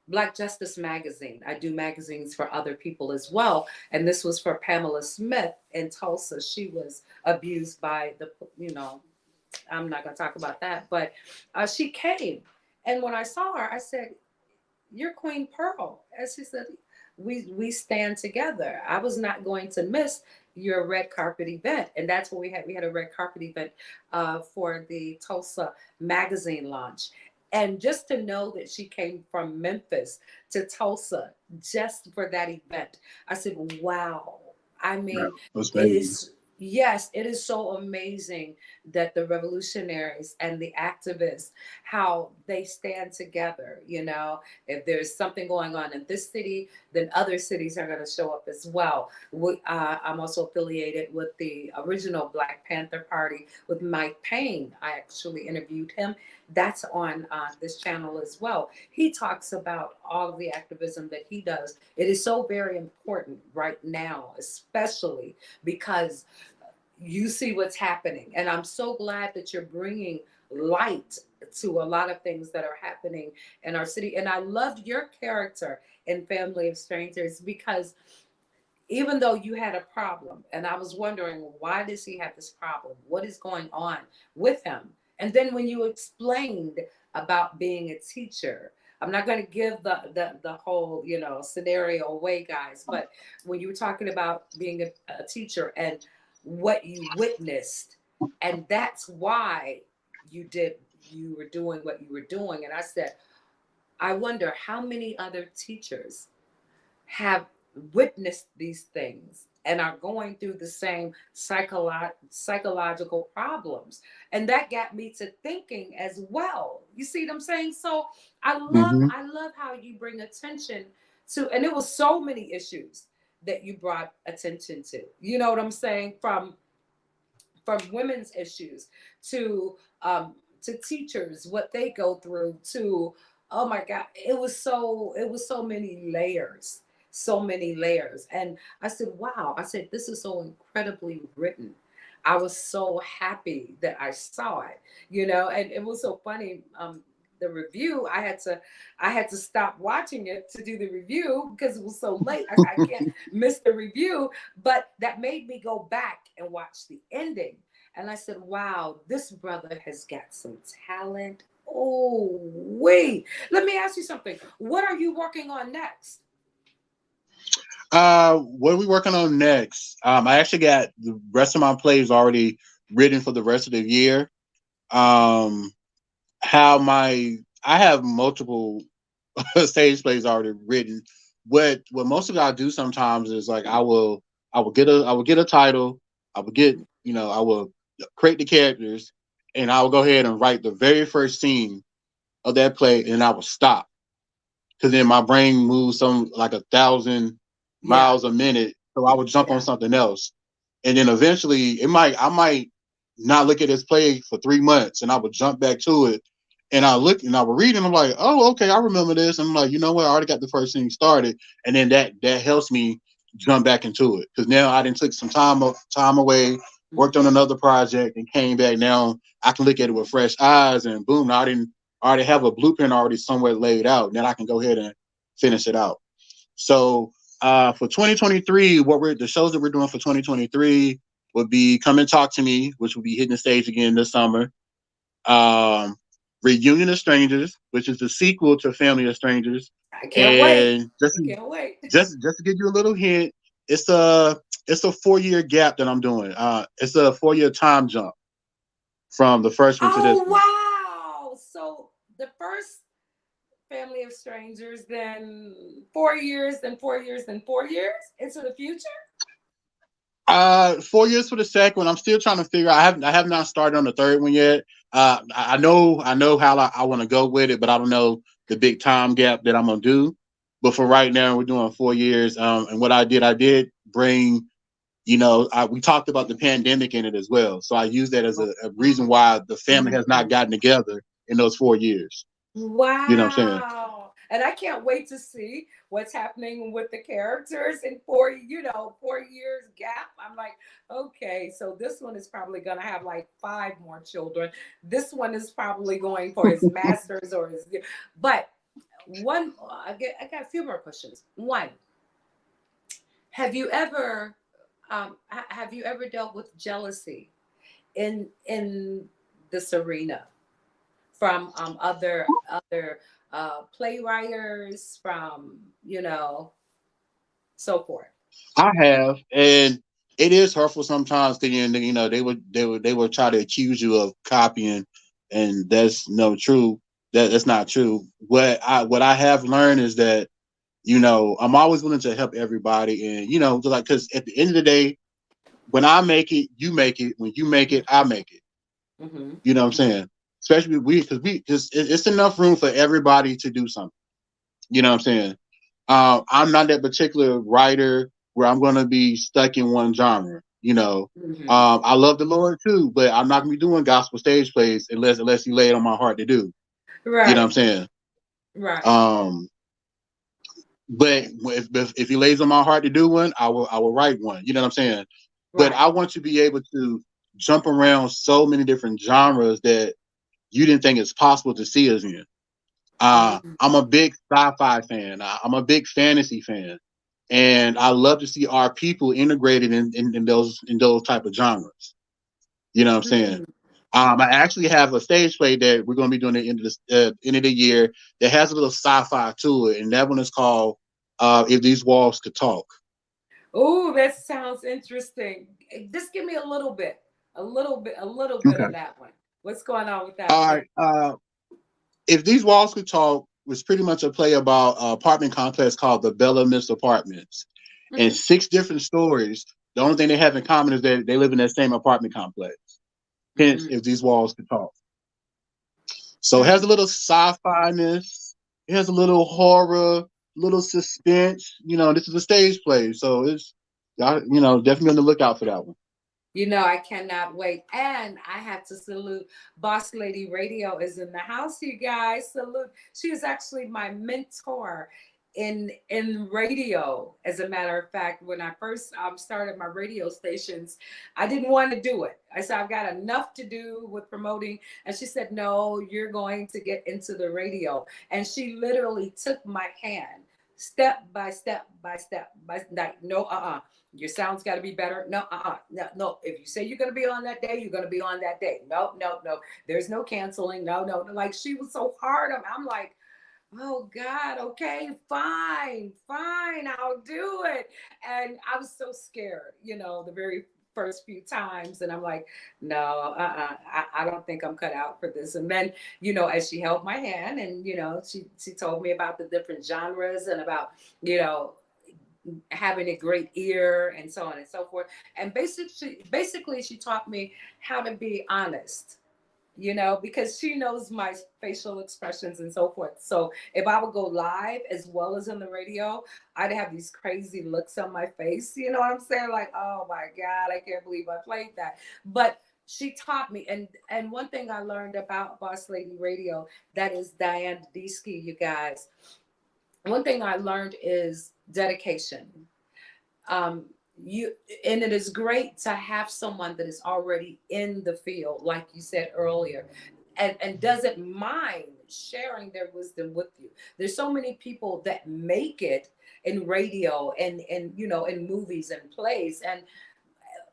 Black Justice magazine. I do magazines for other people as well. And this was for Pamela Smith in Tulsa. She was abused by I'm not going to talk about that, but she came. And when I saw her, I said, you're Queen Pearl. And she said, we stand together. I was not going to miss your red carpet event. And that's what we had. We had a red carpet event for the Tulsa magazine launch. And just to know that she came from Memphis to Tulsa just for that event, I said, wow. I mean, it is, yes, it is so amazing that the revolutionaries and the activists, how they stand together. If there's something going on in this city, then other cities are going to show up as well. I'm also affiliated with the original Black Panther Party with Mike Payne. I actually interviewed him. That's on this channel as well. He talks about all of the activism that he does. It is so very important right now, especially because you see what's happening. And I'm so glad that you're bringing light to a lot of things that are happening in our city. And I loved your character in Family of Strangers because even though you had a problem, and I was wondering, why does he have this problem? What is going on with him? And then when you explained about being a teacher, I'm not going to give the whole scenario away, guys, but when you were talking about being a teacher and what you witnessed, and that's why you were doing what you were doing. And I said, I wonder how many other teachers have witnessed these things and are going through the same psychological problems. And that got me to thinking as well. You see what I'm saying? So Mm-hmm. I love how you bring attention to, and it was so many issues that you brought attention to. You know what I'm saying? From women's issues to teachers, what they go through, to, oh my God, it was so many layers, so many layers. And I said, wow, I said, this is so incredibly written. I was so happy that I saw it, and it was so funny. the review, I had to stop watching it to do the review because it was so late. I can't miss the review. But that made me go back and watch the ending. And I said, wow, this brother has got some talent. Oh, wait. Let me ask you something. What are you working on next? What are we working on next? I actually got the rest of my plays already written for the rest of the year. Um, I have multiple stage plays already written. What most of I do sometimes is like I will get a title, I will get I will create the characters, and I will go ahead and write the very first scene of that play, and I will stop because then my brain moves some like 1,000 miles a minute, so I would jump on something else, and then eventually I might not look at this play for 3 months, and I would jump back to it, and I look and I would read, and I'm like, oh, okay, I remember this, and I'm like, you know what, I already got the first thing started, and then that helps me jump back into it because now I didn't took some time away, worked on another project, and came back. Now I can look at it with fresh eyes, and boom, I already have a blueprint already somewhere laid out. Then I can go ahead and finish it out. So for 2023, the shows that we're doing for 2023 would be Come and Talk to Me, which will be hitting the stage again this summer. Um, Reunion of Strangers, which is the sequel to Family of Strangers. I can't wait. And I can't wait. just to give you a little hint, it's a 4-year gap that I'm doing. It's a 4-year time jump from the first one to this Oh, one. wow. So the first Family of Strangers, then 4 years, then 4 years, then 4 years into the future? 4 years for the second one. I'm still trying to figure out. I have not started on the third one yet. I know how I want to go with it, but I don't know the big time gap that I'm gonna do. But for right now, we're doing 4 years. And what I did bring, we talked about the pandemic in it as well. So I use that as a reason why the family has not gotten together in those 4 years. You know what I'm saying? Wow. And I can't wait to see what's happening with the characters in 4 years gap. I'm like, okay, so this one is probably going to have like 5 more children. This one is probably going for his master's or his, but I got a few more questions. One, have you ever, have you ever dealt with jealousy in this arena? From other playwriters, from so forth. I have, and it is hurtful sometimes because they would try to accuse you of copying, and that's no true. That's not true. What I have learned is that I'm always willing to help everybody, and like because at the end of the day, when I make it, you make it. When you make it, I make it. Mm-hmm. You know what I'm saying? Especially because it's enough room for everybody to do something. You know what I'm saying? I'm not that particular writer where I'm going to be stuck in one genre. Mm-hmm. I love the Lord too, but I'm not going to be doing gospel stage plays unless He lay it on my heart to do. You know what I'm Right. saying? Right. Um, but if He lays on my heart to do one, I will write one. You know what I'm saying? But Right. I want to be able to jump around so many different genres that you didn't think it's possible to see us in. Mm-hmm. I'm a big sci-fi fan. I'm a big fantasy fan, and I love to see our people integrated in those type of genres. You know what I'm saying? I actually have a stage play that we're going to be doing at the end of the year that has a little sci-fi to it, and that one is called "If These Walls Could Talk." Oh, that sounds interesting. Just give me a little bit Okay. of that one. What's going on with that All one? right. If These Walls Could Talk was pretty much a play about an apartment complex called the Bella Mist Apartments, and Mm-hmm. 6 different stories. The only thing they have in common is that they live in that same apartment complex. Hence, Mm-hmm. If These Walls Could Talk. So it has a Mm. little sci-fi-ness. It has a little horror, little suspense. This is a stage play, so it's y'all, definitely on the lookout for that one. I cannot wait. And I have to salute Boss Lady Radio is in the house, you guys. Salute. She is actually my mentor in radio. As a matter of fact, when I first started my radio stations, I didn't want to do it. I said, I've got enough to do with promoting. And she said, no, you're going to get into the radio. And she literally took my hand step by step by step by like, no, your sound's got to be better. No, no. If you say you're going to be on that day, you're going to be on that day. No, no, no. There's no canceling. No, no. Like, she was so hard on me. I'm like, oh God, okay, fine, I'll do it. And I was so scared, the very first few times. And I'm like, no, I don't think I'm cut out for this. And then, as she held my hand and, she told me about the different genres and about, having a great ear and so on and so forth. And basically she taught me how to be honest, because she knows my facial expressions and so forth. So if I would go live as well as on the radio, I'd have these crazy looks on my face. You know what I'm saying? Like, oh my God, I can't believe I played that. But she taught me. And one thing I learned about Boss Lady Radio, that is Diane Deesky, you guys. One thing I learned is dedication. And it is great to have someone that is already in the field, like you said earlier, and doesn't mind sharing their wisdom with you. There's so many people that make it in radio and in movies and plays and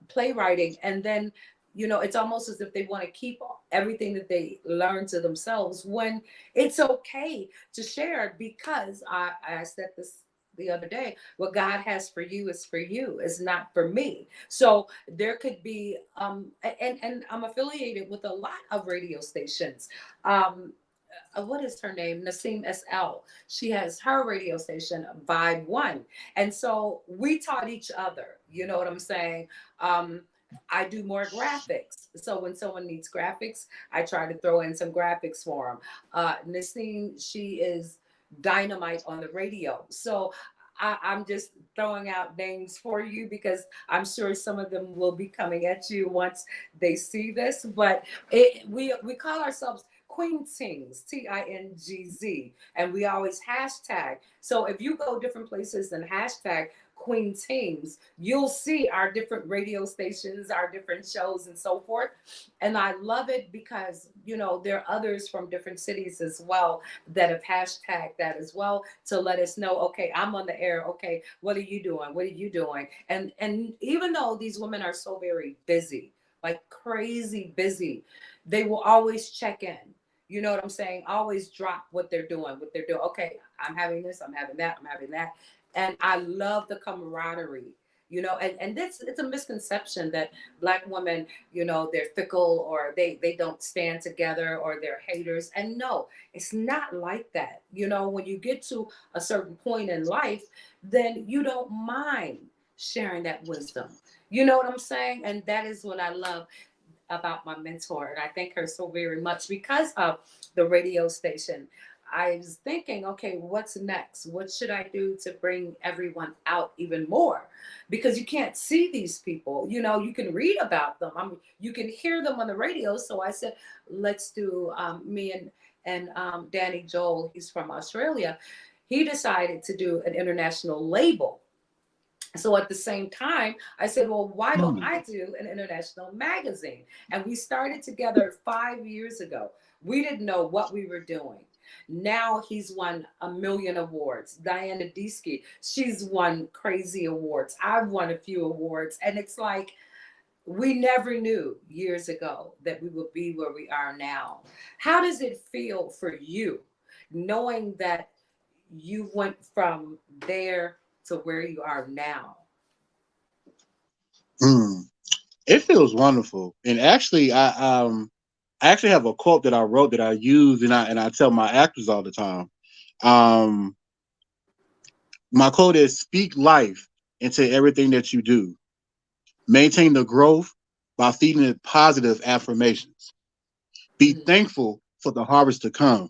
playwriting, and then it's almost as if they want to keep everything that they learn to themselves, when it's okay to share, because I said this the other day, what God has for you is for you, it's not for me. So there could be and I'm affiliated with a lot of radio stations. What is her name? Nasim SL. She has her radio station, Vibe One. And so we taught each other, you know what I'm saying? I do more graphics. So when someone needs graphics, I try to throw in some graphics for them. Nasim, she is dynamite on the radio. So I'm just throwing out names for you because I'm sure some of them will be coming at you once they see this. But we call ourselves Queen Tings, Tingz, and we always hashtag. So if you go different places and hashtag Queen Tings, you'll see our different radio stations, our different shows and so forth. And I love it because, there are others from different cities as well that have hashtagged that as well to let us know, okay, I'm on the air. Okay, what are you doing? What are you doing? And even though these women are so very busy, like crazy busy, they will always check in. You know what I'm saying? Always drop what they're doing. Okay, I'm having this, I'm having that, I'm having that. And I love the camaraderie, and it's a misconception that Black women, they're fickle or they don't stand together or they're haters. And no, it's not like that. When you get to a certain point in life, then you don't mind sharing that wisdom. You know what I'm saying? And that is what I love about my mentor. And I thank her so very much because of the radio station. I was thinking, okay, what's next? What should I do to bring everyone out even more? Because you can't see these people, you can read about them. You can hear them on the radio. So I said, let's do me and Danny Joel, he's from Australia. He decided to do an international label. So at the same time, I said, well, why don't I do an international magazine? And we started together 5 years ago. We didn't know what we were doing. Now he's won 1 million awards. Diana Deesky, she's won crazy awards. I've won a few awards. And it's like, we never knew years ago that we would be where we are now. How does it feel for you, knowing that you went from there to where you are now? It feels wonderful. And actually, I actually have a quote that I wrote that I use and I tell my actors all the time. My quote is, speak life into everything that you do. Maintain the growth by feeding it positive affirmations. Be thankful for the harvest to come.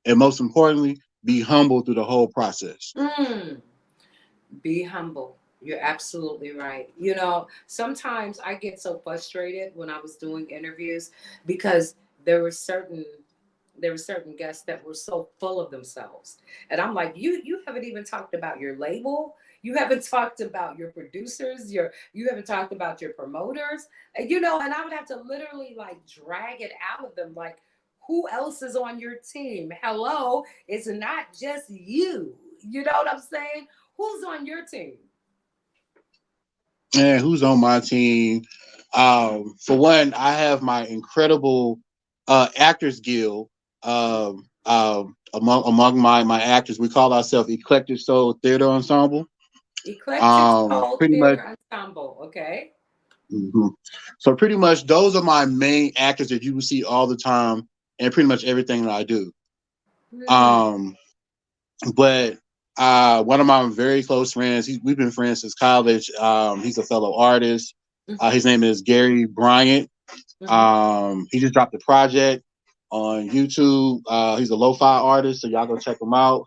And most importantly, be humble through the whole process. Be humble. You're absolutely right. Sometimes I get so frustrated when I was doing interviews because there were certain there were certain guests that were so full of themselves, and I'm like, you haven't even talked about your label. You haven't talked about your producers. You haven't talked about your promoters. And I would have to literally like drag it out of them. Like, who else is on your team? Hello, it's not just you. You know what I'm saying? Who's on your team? And who's on my team? For one, I have my incredible Actors Guild. Among my actors, we call ourselves Eclectic Soul Theater Ensemble. Eclectic Soul Pretty much. Theater Ensemble. Okay. Mhm. So pretty much, those are my main actors that you will see all the time, and pretty much everything that I do. Hmm. Um, but one of my very close friends, we've been friends since college. He's a fellow artist. His name is Gary Bryant. Hmm. He just dropped a project on YouTube. He's a lo-fi artist, so y'all go check him out.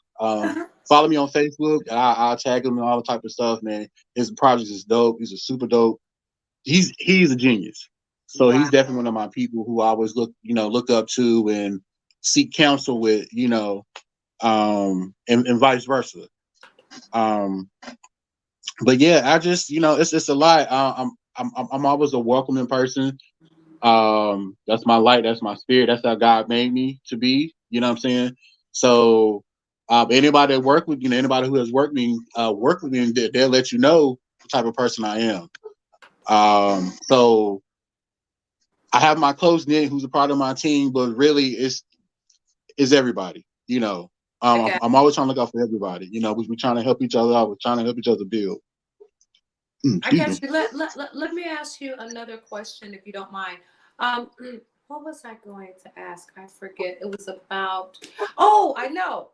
Follow me on Facebook, and I'll tag him and all the type of stuff, man. His project is dope. He's a super dope. He's a genius. So he's Wow. definitely one of my people who I always look up to and seek counsel with, and vice versa. Um, but yeah, I just, it's a lot. I'm always a welcoming person. That's my light, that's my spirit, that's how God made me to be. You know what I'm saying? So anybody that anybody who has worked with me, they'll let you know the type of person I am. So I have my close knit who's a part of my team, but really it's everybody. I got I'm always trying to look out for everybody. We're trying to help each other out. We're trying to help each other build. I Excuse me. got you. Let me ask you another question, if you don't mind. Um, what was I going to ask? I forget. It was about. Oh, I know.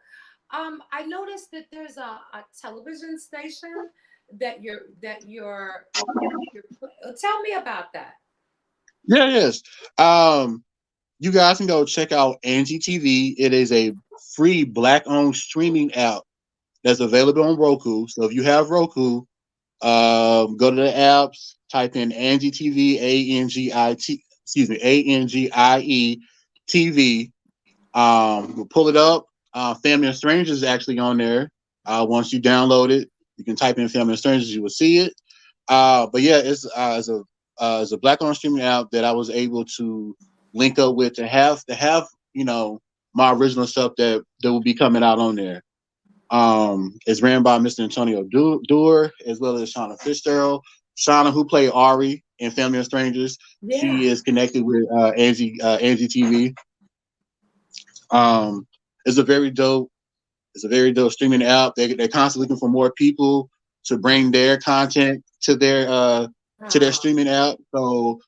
I noticed that there's a television station that you're. Tell me about that. Yeah, yes. Um, you guys can go check out Angie TV. It is a free black-owned streaming app that's available on Roku. So if you have Roku, go to the apps, type in Angie TV, ANGIE TV. We'll pull it up. Family and Strangers is actually on there. Once you download it, you can type in Family and Strangers, you will see it. But yeah, it's a black-owned streaming app that I was able to link up with to have my original stuff that will be coming out on there. It's ran by Mr. Antonio Doer as well as Shauna Fitzgerald. Shauna, who played Ari in Family and Strangers, Yeah. she is connected with Angie TV. Um, it's a very dope. It's a very dope streaming app. They're constantly looking for more people to bring their content to their Oh, streaming app. So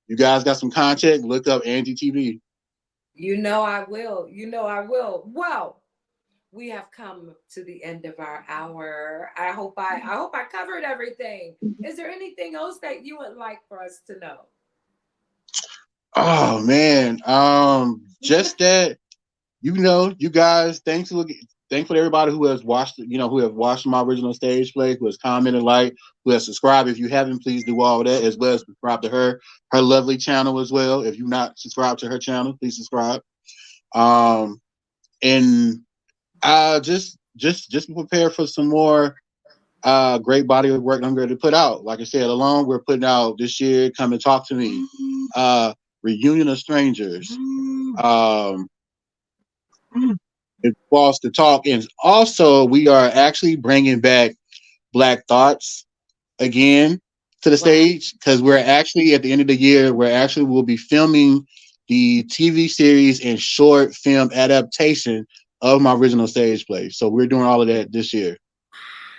you guys got some content? Look up Angie TV. you know I will. You know I will. Well, we have come to the end of our hour. I hope I covered everything. Is there anything else that you would like for us to know? Oh man, just that you guys. Thankful to everybody who has watched, who have watched my original stage play, who has commented, who has subscribed. If you haven't, please do all that, as well as subscribe to her lovely channel as well. If you're not subscribed to her channel, please subscribe. Um, and just be prepared for some more great body of work I'm going to put out. Like I said, alone we're putting out this year. Come and Talk to Me, Reunion of Strangers. Um, it falls to talk, and also we are actually bringing back Black Thoughts again to the Wow. stage, because we're actually at the end of the year. We'll be filming the TV series and short film adaptation of my original stage play. So we're doing all of that this year.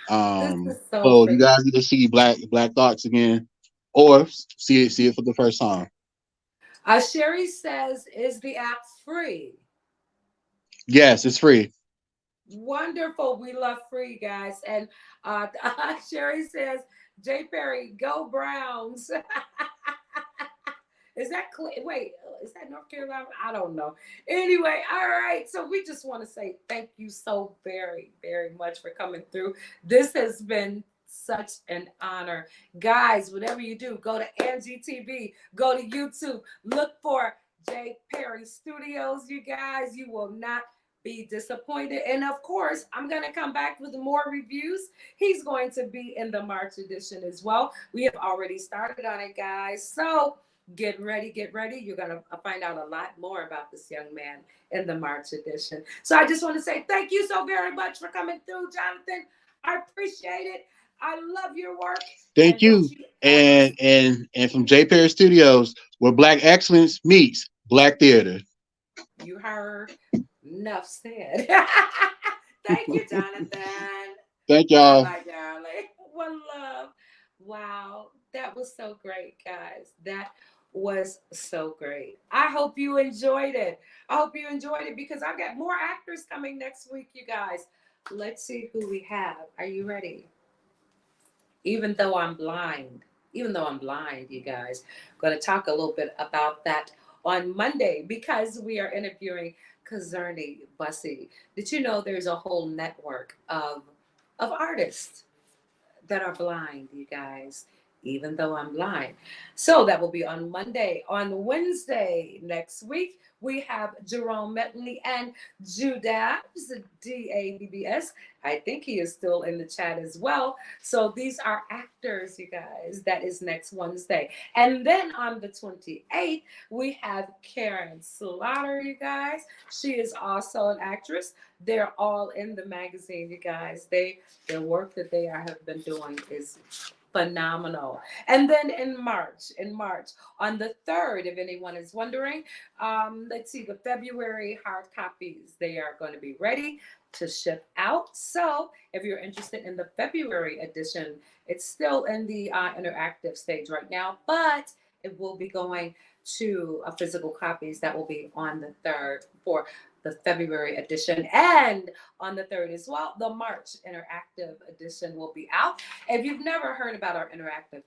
This is so So you freaking. guys get to see Black Thoughts again, or see it for the first time. Sherry says, is the app free? Yes, it's free. Wonderful. We love free, guys. And Sherry says, Jay Perry, go Browns. Is that wait, is that North Carolina? I don't know. Anyway, all right. So we just want to say thank you so very, very much for coming through. This has been such an honor. Guys, whatever you do, go to Angie TV, go to YouTube, look for J. Perry Studios, you guys. You will not be disappointed. And of course, I'm going to come back with more reviews. He's going to be in the March edition as well. We have already started on it, guys. So get ready, get ready. You're going to find out a lot more about this young man in the March edition. So I just want to say thank you so very much for coming through, Jonathan. I appreciate it. I love your work. Thank And don't you. you ever And from J. Perry Studios, where Black excellence meets Black theater. You heard. Enough said. Thank you, Jonathan. Thank Bye y'all. bye, darling. One love. Wow. That was so great, guys. That was so great. I hope you enjoyed it. I hope you enjoyed it because I've got more actors coming next week, you guys. Let's see who we have. Are you ready? Even though I'm blind, you guys, I'm going to talk a little bit about that on Monday because we are interviewing Kazerni Bussy. Did you know there's a whole network of artists that are blind, you guys, even though I'm blind? So that will be on Monday. On Wednesday next week, we have Jerome Metley and Judabs, Dabbs. I think he is still in the chat as well. So these are actors, you guys. That is next Wednesday. And then on the 28th, we have Karen Slaughter, you guys. She is also an actress. They're all in the magazine, you guys. Their work that they have been doing is phenomenal. And then in March, on the 3rd, if anyone is wondering, let's see, the February hard copies, they are going to be ready to ship out. So if you're interested in the February edition, it's still in the interactive stage right now, but it will be going to physical copies that will be on the 3rd for the February edition. And on the 3rd as well, the March interactive edition will be out. If you've never heard about our interactive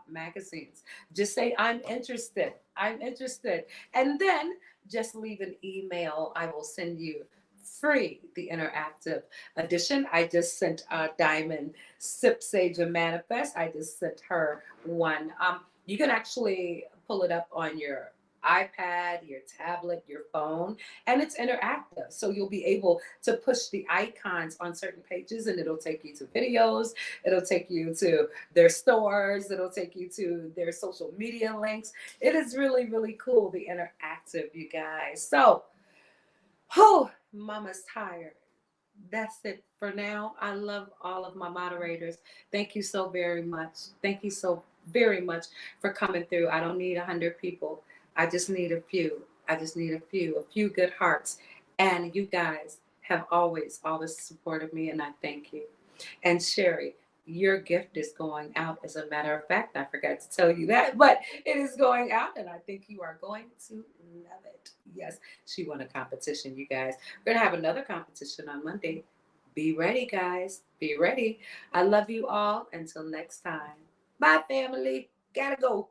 magazines, just say, I'm interested. And then just leave an email. I will send you free the interactive edition. I just sent Diamond Sip Sage and Manifest. I just sent her one. You can actually pull it up on your iPad, your tablet, your phone, and it's interactive. So you'll be able to push the icons on certain pages and it'll take you to videos, it'll take you to their stores, it'll take you to their social media links. It is really, really cool, the interactive, you guys. So, mama's tired. That's it for now. I love all of my moderators. Thank you so very much. Thank you so very much for coming through. I don't need 100 people. I just need a few. A few good hearts. And you guys have always supported me, and I thank you. And Sherry, your gift is going out. As a matter of fact, I forgot to tell you that, but it is going out, and I think you are going to love it. Yes, she won a competition, you guys. We're going to have another competition on Monday. Be ready, guys. Be ready. I love you all. Until next time. Bye, family. Gotta go.